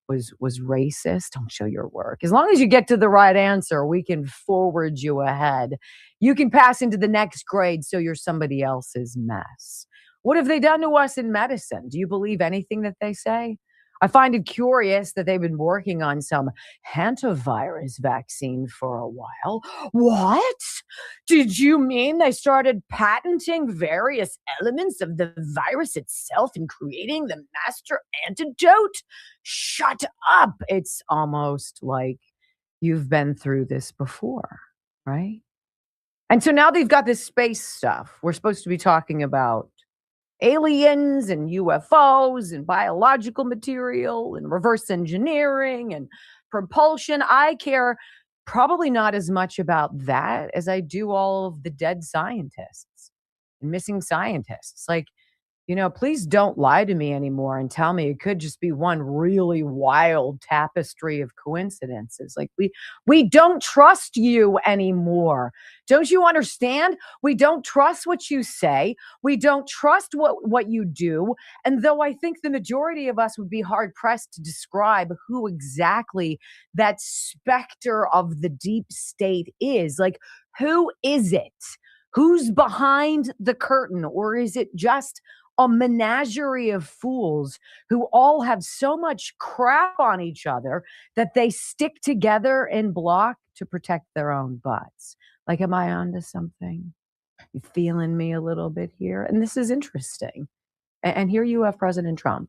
was racist? Don't show your work. As long as you get to the right answer, we can forward you ahead. You can pass into the next grade so you're somebody else's mess. What have they done to us in medicine? Do you believe anything that they say? I find it curious that they've been working on some hantavirus vaccine for a while. What? Did you mean they started patenting various elements of the virus itself and creating the master antidote? Shut up. It's almost like you've been through this before, right? And so now they've got this space stuff. We're supposed to be talking about aliens and UFOs and biological material and reverse engineering and propulsion. I care probably not as much about that as I do all of the dead scientists and missing scientists. Like, please don't lie to me anymore and tell me it could just be one really wild tapestry of coincidences. Like, we don't trust you anymore. Don't you understand? We don't trust what you say. We don't trust what you do. And though I think the majority of us would be hard pressed to describe who exactly that specter of the deep state is, like, who is it? Who's behind the curtain? Or is it just a menagerie of fools who all have so much crap on each other that they stick together in block to protect their own butts? Like, am I onto something? You feeling me a little bit here? And this is interesting. And here you have President Trump.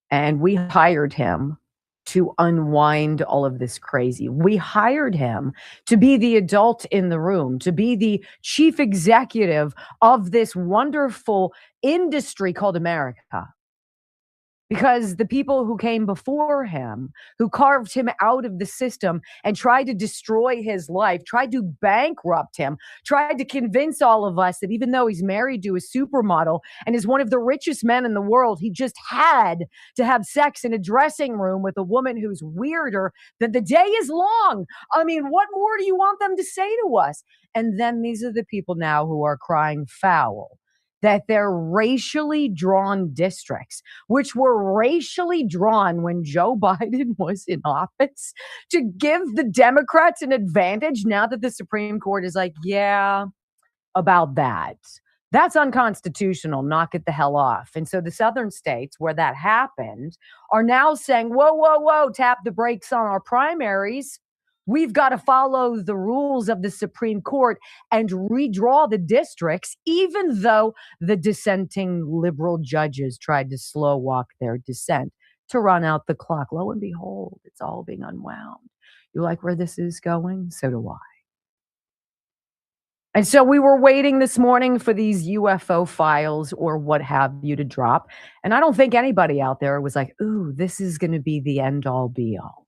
And we hired him to unwind all of this crazy. We hired him to be the adult in the room, to be the chief executive of this wonderful industry called America. Because the people who came before him, who carved him out of the system and tried to destroy his life, tried to bankrupt him, tried to convince all of us that even though he's married to a supermodel and is one of the richest men in the world, he just had to have sex in a dressing room with a woman who's weirder than the day is long. I mean, what more do you want them to say to us? And then these are the people now who are crying foul that they're racially drawn districts, which were racially drawn when Joe Biden was in office to give the Democrats an advantage now that the Supreme Court is like, yeah, about that. That's unconstitutional. Knock it the hell off. And so the southern states where that happened are now saying, whoa, tap the brakes on our primaries. We've got to follow the rules of the Supreme Court and redraw the districts, even though the dissenting liberal judges tried to slow walk their dissent to run out the clock. Lo and behold, it's all being unwound. You like where this is going? So do I. And so we were waiting this morning for these UFO files or what have you to drop. And I don't think anybody out there was like, ooh, this is going to be the end all be all.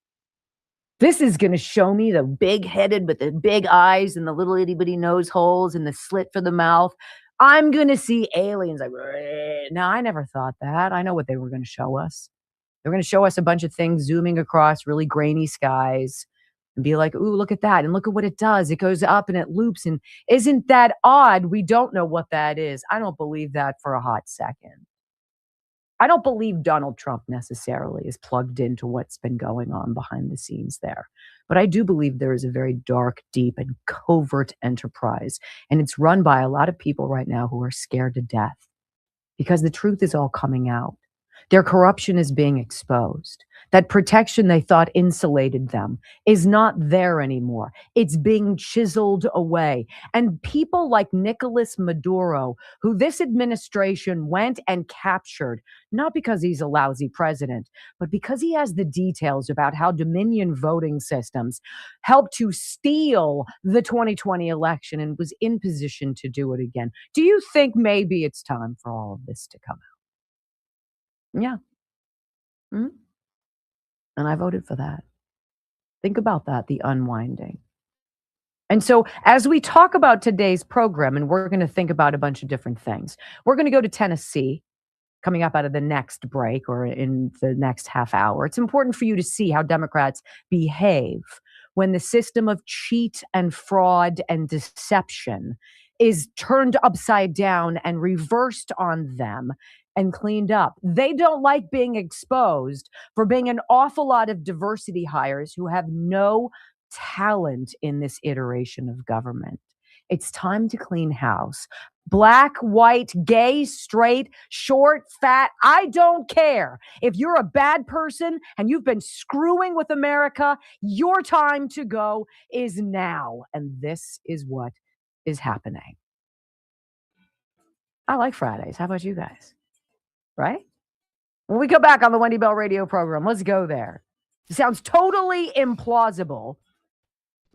This is going to show me the big-headed with the big eyes and the little itty-bitty nose holes and the slit for the mouth. I'm going to see aliens. Like, no, I never thought that. I know what they were going to show us. They're going to show us a bunch of things zooming across really grainy skies and be like, ooh, look at that. And look at what it does. It goes up and it loops. And isn't that odd? We don't know what that is. I don't believe that for a hot second. I don't believe Donald Trump necessarily is plugged into what's been going on behind the scenes there. But I do believe there is a very dark, deep, and covert enterprise. And it's run by a lot of people right now who are scared to death because the truth is all coming out. Their corruption is being exposed. That protection they thought insulated them is not there anymore. It's being chiseled away. And people like Nicolas Maduro, who this administration went and captured, not because he's a lousy president, but because he has the details about how Dominion voting systems helped to steal the 2020 election and was in position to do it again. Do you think maybe it's time for all of this to come out? Yeah. Mm-hmm. And I voted for that. Think about that, the unwinding. And so as we talk about today's program, and we're going to think about a bunch of different things, we're going to go to Tennessee coming up out of the next break or in the next half hour. It's important for you to see how Democrats behave when the system of cheat and fraud and deception is turned upside down and reversed on them and cleaned up. They don't like being exposed for being an awful lot of diversity hires who have no talent in this iteration of government. It's time to clean house. Black, white, gay, straight, short, fat, I don't care. If you're a bad person and you've been screwing with America, your time to go is now. And this is what is happening. I like Fridays. How about you guys? Right? When we come back on the Wendy Bell radio program, let's go there. It sounds totally implausible.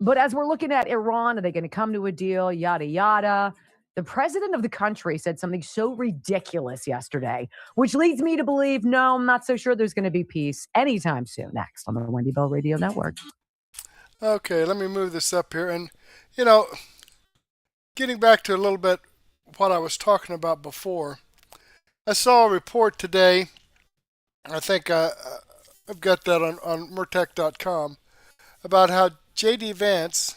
But as we're looking at Iran, are they going to come to a deal? Yada, yada. The president of the country said something so ridiculous yesterday, which leads me to believe, no, I'm not so sure there's going to be peace anytime soon. Next on the Wendy Bell Radio Network. Okay, let me move this up here. And, you know, getting back to a little bit what I was talking about before, I saw a report today. I think I've got that on Murtech.com about how J.D. Vance,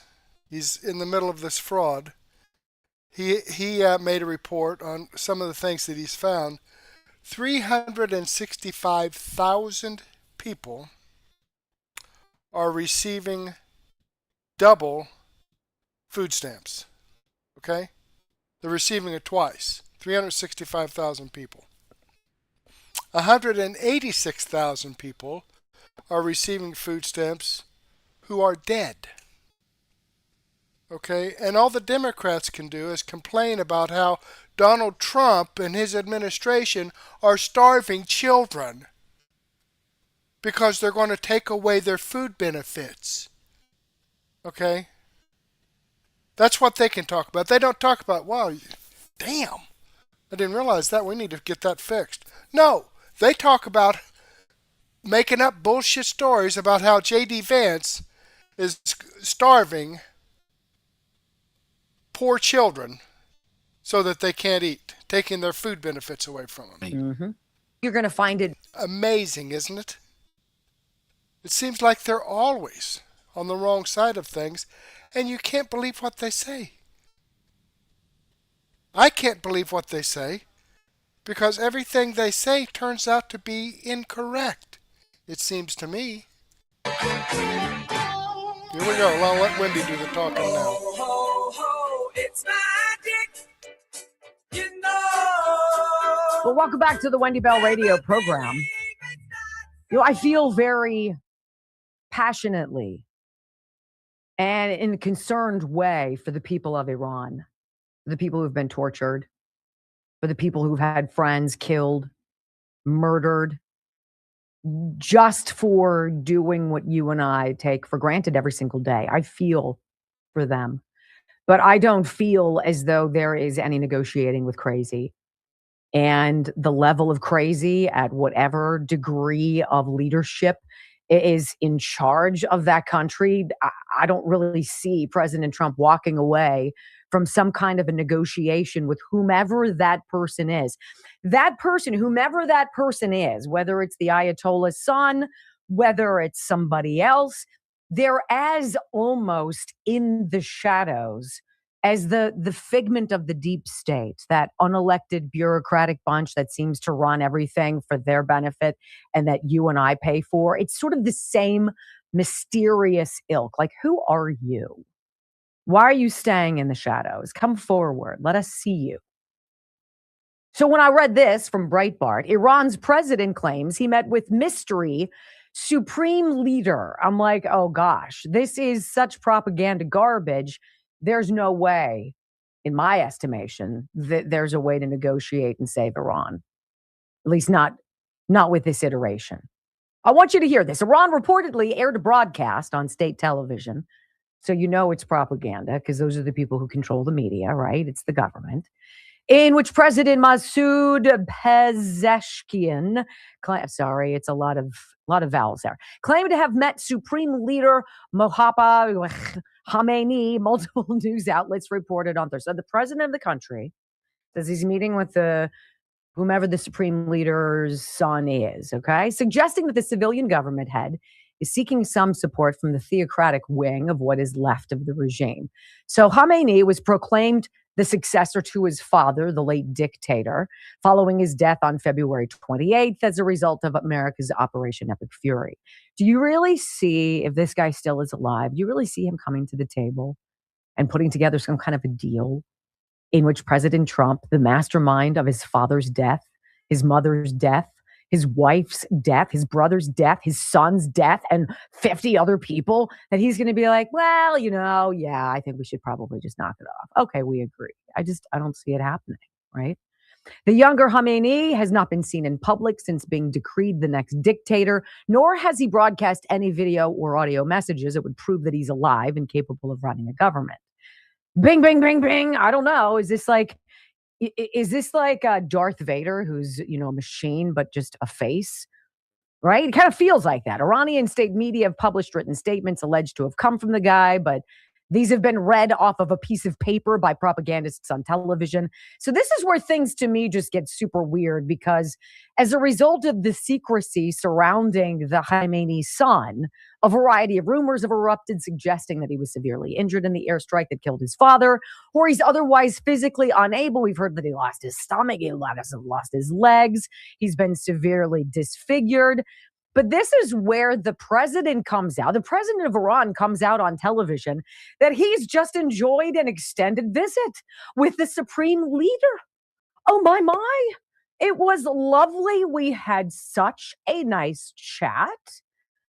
he's in the middle of this fraud. He made a report on some of the things that he's found. 365,000 people are receiving double food stamps. Okay? They're receiving it twice. 365,000 people. 186,000 people are receiving food stamps who are dead. Okay? And all the Democrats can do is complain about how Donald Trump and his administration are starving children because they're going to take away their food benefits. Okay? That's what they can talk about. They don't talk about, wow, damn, I didn't realize that. We need to get that fixed. No, they talk about making up bullshit stories about how J.D. Vance is starving poor children so that they can't eat, taking their food benefits away from them. Mm-hmm. You're going to find it amazing, isn't it? It seems like they're always on the wrong side of things, and you can't believe what they say. I can't believe what they say because everything they say turns out to be incorrect, it seems to me. Here we go. I'll let Wendy do the talking now. It's magic, you know. Well, welcome back to the Wendy Bell radio program. You know, I feel very passionately and in a concerned way for the people of Iran, for the people who've been tortured, for the people who've had friends killed, murdered, just for doing what you and I take for granted every single day. I feel for them. But I don't feel as though there is any negotiating with crazy. And the level of crazy at whatever degree of leadership is in charge of that country, I don't really see President Trump walking away from some kind of a negotiation with whomever that person is. That person, whomever that person is, whether it's the Ayatollah's son, whether it's somebody else, they're as almost in the shadows as the figment of the deep state, that unelected bureaucratic bunch that seems to run everything for their benefit and that you and I pay for. It's sort of the same mysterious ilk. Like, who are you? Why are you staying in the shadows? Come forward. Let us see you. So when I read this from Breitbart, Iran's president claims he met with mystery supreme leader. I'm like, oh gosh, this is such propaganda garbage. There's no way, in my estimation, that there's a way to negotiate and save Iran. At least not with this iteration. I want you to hear this. Iran reportedly aired a broadcast on state television. So you know it's propaganda because those are the people who control the media, right? It's the government. In which President Masoud Pezeshkian, sorry, it's a lot of vowels there, claimed to have met Supreme Leader Mohammad Khamenei. Multiple news outlets reported on Thursday. So the president of the country says he's meeting with whomever the Supreme Leader's son is, okay? Suggesting that the civilian government head is seeking some support from the theocratic wing of what is left of the regime. So Khamenei was proclaimed the successor to his father, the late dictator, following his death on February 28th as a result of America's Operation Epic Fury. Do you really see, if this guy still is alive, do you really see him coming to the table and putting together some kind of a deal in which President Trump, the mastermind of his father's death, his mother's death, his wife's death, his brother's death, his son's death, and 50 other people, that he's going to be like, well, yeah, I think we should probably just knock it off. Okay, we agree. I don't see it happening, right? The younger Khamenei has not been seen in public since being decreed the next dictator, nor has he broadcast any video or audio messages that would prove that he's alive and capable of running a government. Bing, bing, bing, bing. I don't know. Is this like Darth Vader, who's, a machine, but just a face? Right? It kind of feels like that. Iranian state media have published written statements alleged to have come from the guy, but these have been read off of a piece of paper by propagandists on television. So this is where things to me just get super weird, because as a result of the secrecy surrounding the Khamenei son, a variety of rumors have erupted suggesting that he was severely injured in the airstrike that killed his father, or he's otherwise physically unable. We've heard that he lost his stomach, he lost his legs, he's been severely disfigured. But this is where the president comes out. The president of Iran comes out on television that he's just enjoyed an extended visit with the supreme leader. Oh, my. It was lovely. We had such a nice chat.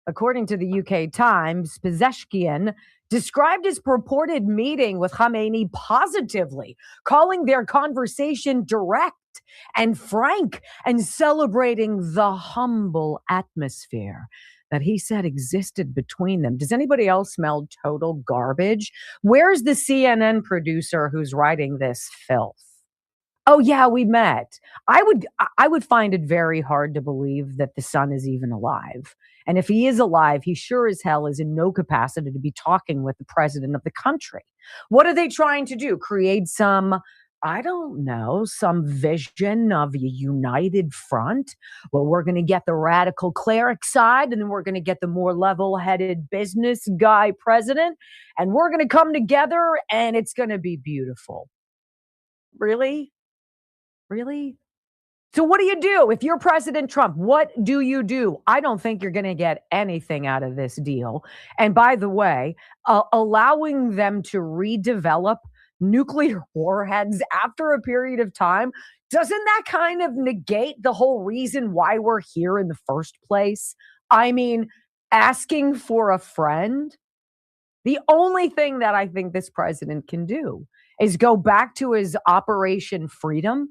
According to the UK Times, Pezeshkian described his purported meeting with Khamenei positively, calling their conversation direct and frank and celebrating the humble atmosphere that he said existed between them. Does anybody else smell total garbage? Where's the CNN producer who's writing this filth? Oh yeah, we met. I would find it very hard to believe that the son is even alive. And if he is alive, he sure as hell is in no capacity to be talking with the president of the country. What are they trying to do? Create some, I don't know, some vision of a united front? Well, we're going to get the radical cleric side, and then we're going to get the more level-headed business guy president, and we're going to come together, and it's going to be beautiful. Really? Really? So what do you do? If you're President Trump, what do you do? I don't think you're going to get anything out of this deal. And by the way, allowing them to redevelop nuclear warheads after a period of time, doesn't that kind of negate the whole reason why we're here in the first place? I mean, asking for a friend? The only thing that I think this president can do is go back to his Operation Freedom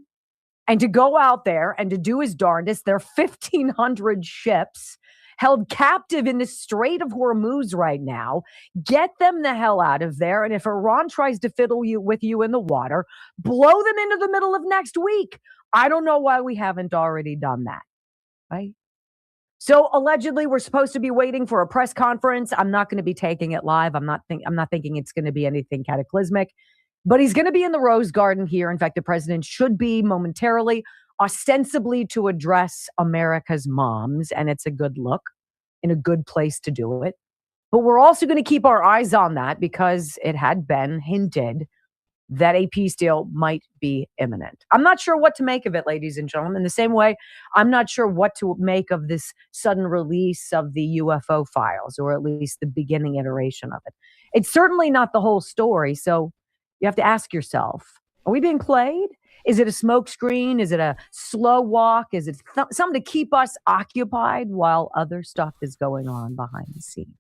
and to go out there and to do his darndest. There are 1,500 ships held captive in the Strait of Hormuz right now. Get them the hell out of there. And if Iran tries to fiddle with you in the water, blow them into the middle of next week. I don't know why we haven't already done that, right? So allegedly, we're supposed to be waiting for a press conference. I'm not going to be taking it live. I'm not thinking it's going to be anything cataclysmic, but he's going to be in the Rose Garden here. In fact, the president should be momentarily, ostensibly to address America's moms, and it's a good look in a good place to do it. But we're also going to keep our eyes on that because it had been hinted that a peace deal might be imminent. I'm not sure what to make of it, ladies and gentlemen. In the same way, I'm not sure what to make of this sudden release of the UFO files, or at least the beginning iteration of it. It's certainly not the whole story. So you have to ask yourself, are we being played? Is it a smokescreen? Is it a slow walk? Is it something to keep us occupied while other stuff is going on behind the scenes?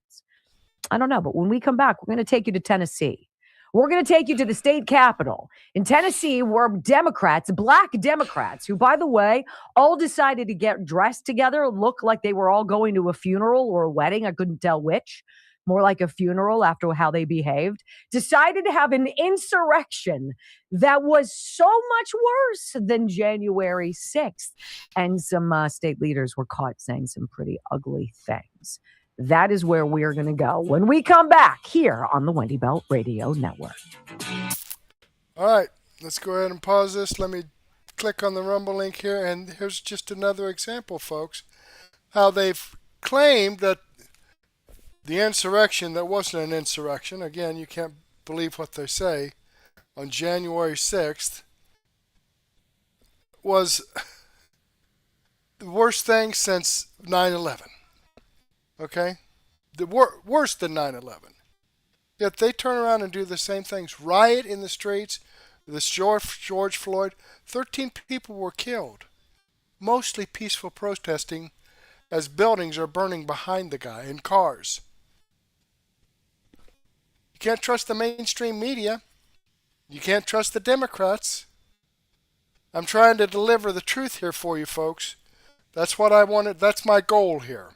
I don't know. But when we come back, we're going to take you to Tennessee. We're going to take you to the state capitol in Tennessee, where Democrats, black Democrats, who, by the way, all decided to get dressed together, look like they were all going to a funeral or a wedding. I couldn't tell which. More like a funeral after how they behaved, decided to have an insurrection that was so much worse than January 6th. And some state leaders were caught saying some pretty ugly things. That is where we are going to go when we come back here on the Wendy Bell Radio Network. All right, let's go ahead and pause this. Let me click on the Rumble link here, and here's just another example, folks, how they've claimed that the insurrection that wasn't an insurrection, again, you can't believe what they say, on January 6th was the worst thing since 9/11. Okay? Worse than 9/11. Yet they turn around and do the same things. Riot in the streets. This George Floyd. 13 people were killed. Mostly peaceful protesting as buildings are burning behind the guy in cars. You can't trust the mainstream media. You can't trust the Democrats. I'm trying to deliver the truth here for you folks. That's what I wanted. That's my goal here.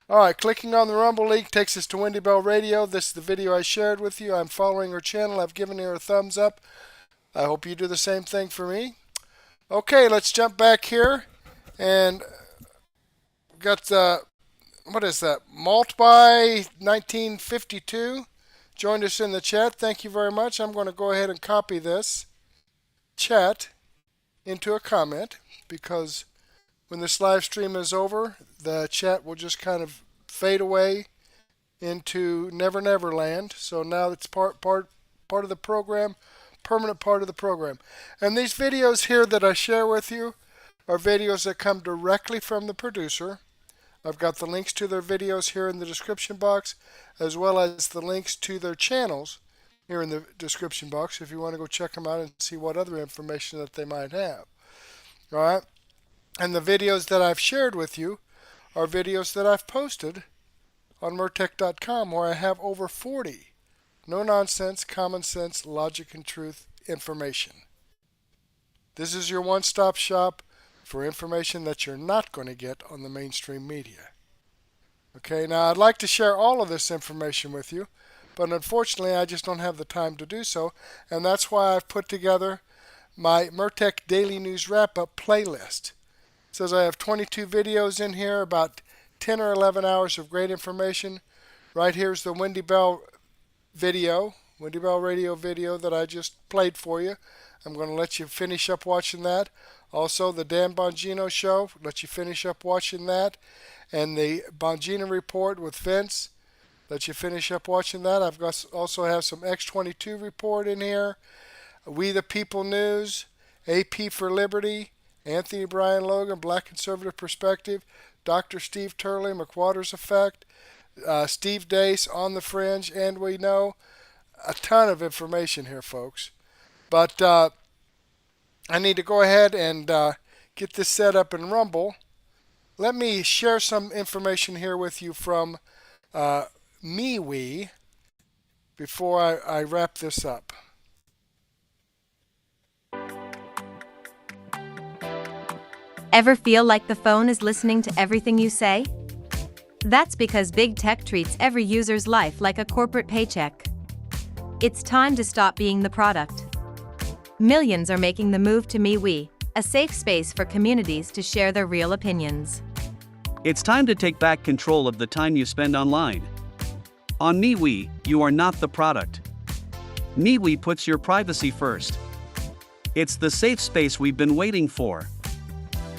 All right, clicking on the Rumble link takes us to Wendy Bell Radio. This is the video I shared with you. I'm following her channel. I've given her a thumbs up. I hope you do the same thing for me. Okay, let's jump back here. And we've got, what is that? Malt by 1952 joined us in the chat. Thank you very much. I'm going to go ahead and copy this chat into a comment, because when this live stream is over, the chat will just kind of fade away into Never Never Land. So now it's part of the program, permanent part of the program. And these videos here that I share with you are videos that come directly from the producer. I've got the links to their videos here in the description box, as well as the links to their channels here in the description box if you want to go check them out and see what other information that they might have. All right? And the videos that I've shared with you are videos that I've posted on Mertech.com, where I have over 40 no-nonsense, common sense, logic, and truth information. This is your one-stop shop for information that you're not going to get on the mainstream media. Okay, now I'd like to share all of this information with you, but unfortunately I just don't have the time to do so, and that's why I've put together my Mertech Daily News Wrap-Up playlist. It says I have 22 videos in here, about 10 or 11 hours of great information. Right here's the Wendy Bell video, Wendy Bell Radio video that I just played for you. I'm going to let you finish up watching that. Also, the Dan Bongino Show, let you finish up watching that. And the Bongino Report with Vince, let you finish up watching that. I've got also have some X22 Report in here. We the People News, AP for Liberty, Anthony Brian Logan, Black Conservative Perspective, Dr. Steve Turley, McWater's Effect, Steve Dace, On the Fringe, and we know a ton of information here, folks. But I need to go ahead and get this set up in Rumble. Let me share some information here with you from MeWe before I wrap this up. Ever feel like the phone is listening to everything you say? That's because big tech treats every user's life like a corporate paycheck. It's time to stop being the product. Millions are making the move to MeWe, a safe space for communities to share their real opinions. It's time to take back control of the time you spend online. On MeWe, you are not the product. MeWe puts your privacy first. It's the safe space we've been waiting for.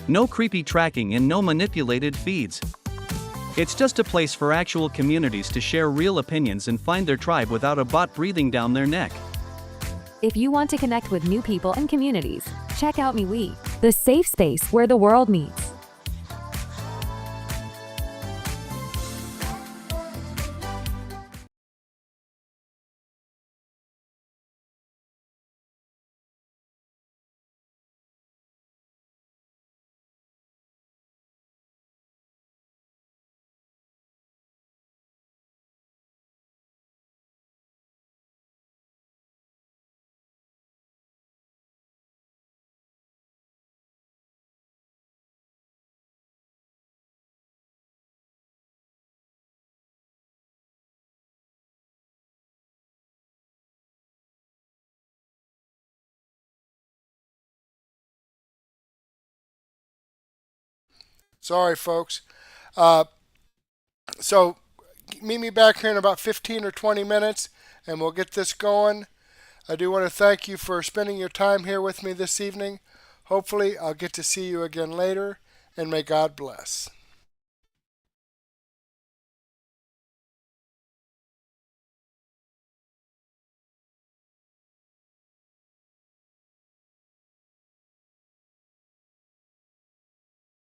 No creepy tracking and no manipulated feeds. It's just a place for actual communities to share real opinions and find their tribe without a bot breathing down their neck. If you want to connect with new people and communities, check out MeWe, the safe space where the world meets. Sorry, folks. So meet me back here in about 15 or 20 minutes, and we'll get this going. I do want to thank you for spending your time here with me this evening. Hopefully, I'll get to see you again later, and may God bless.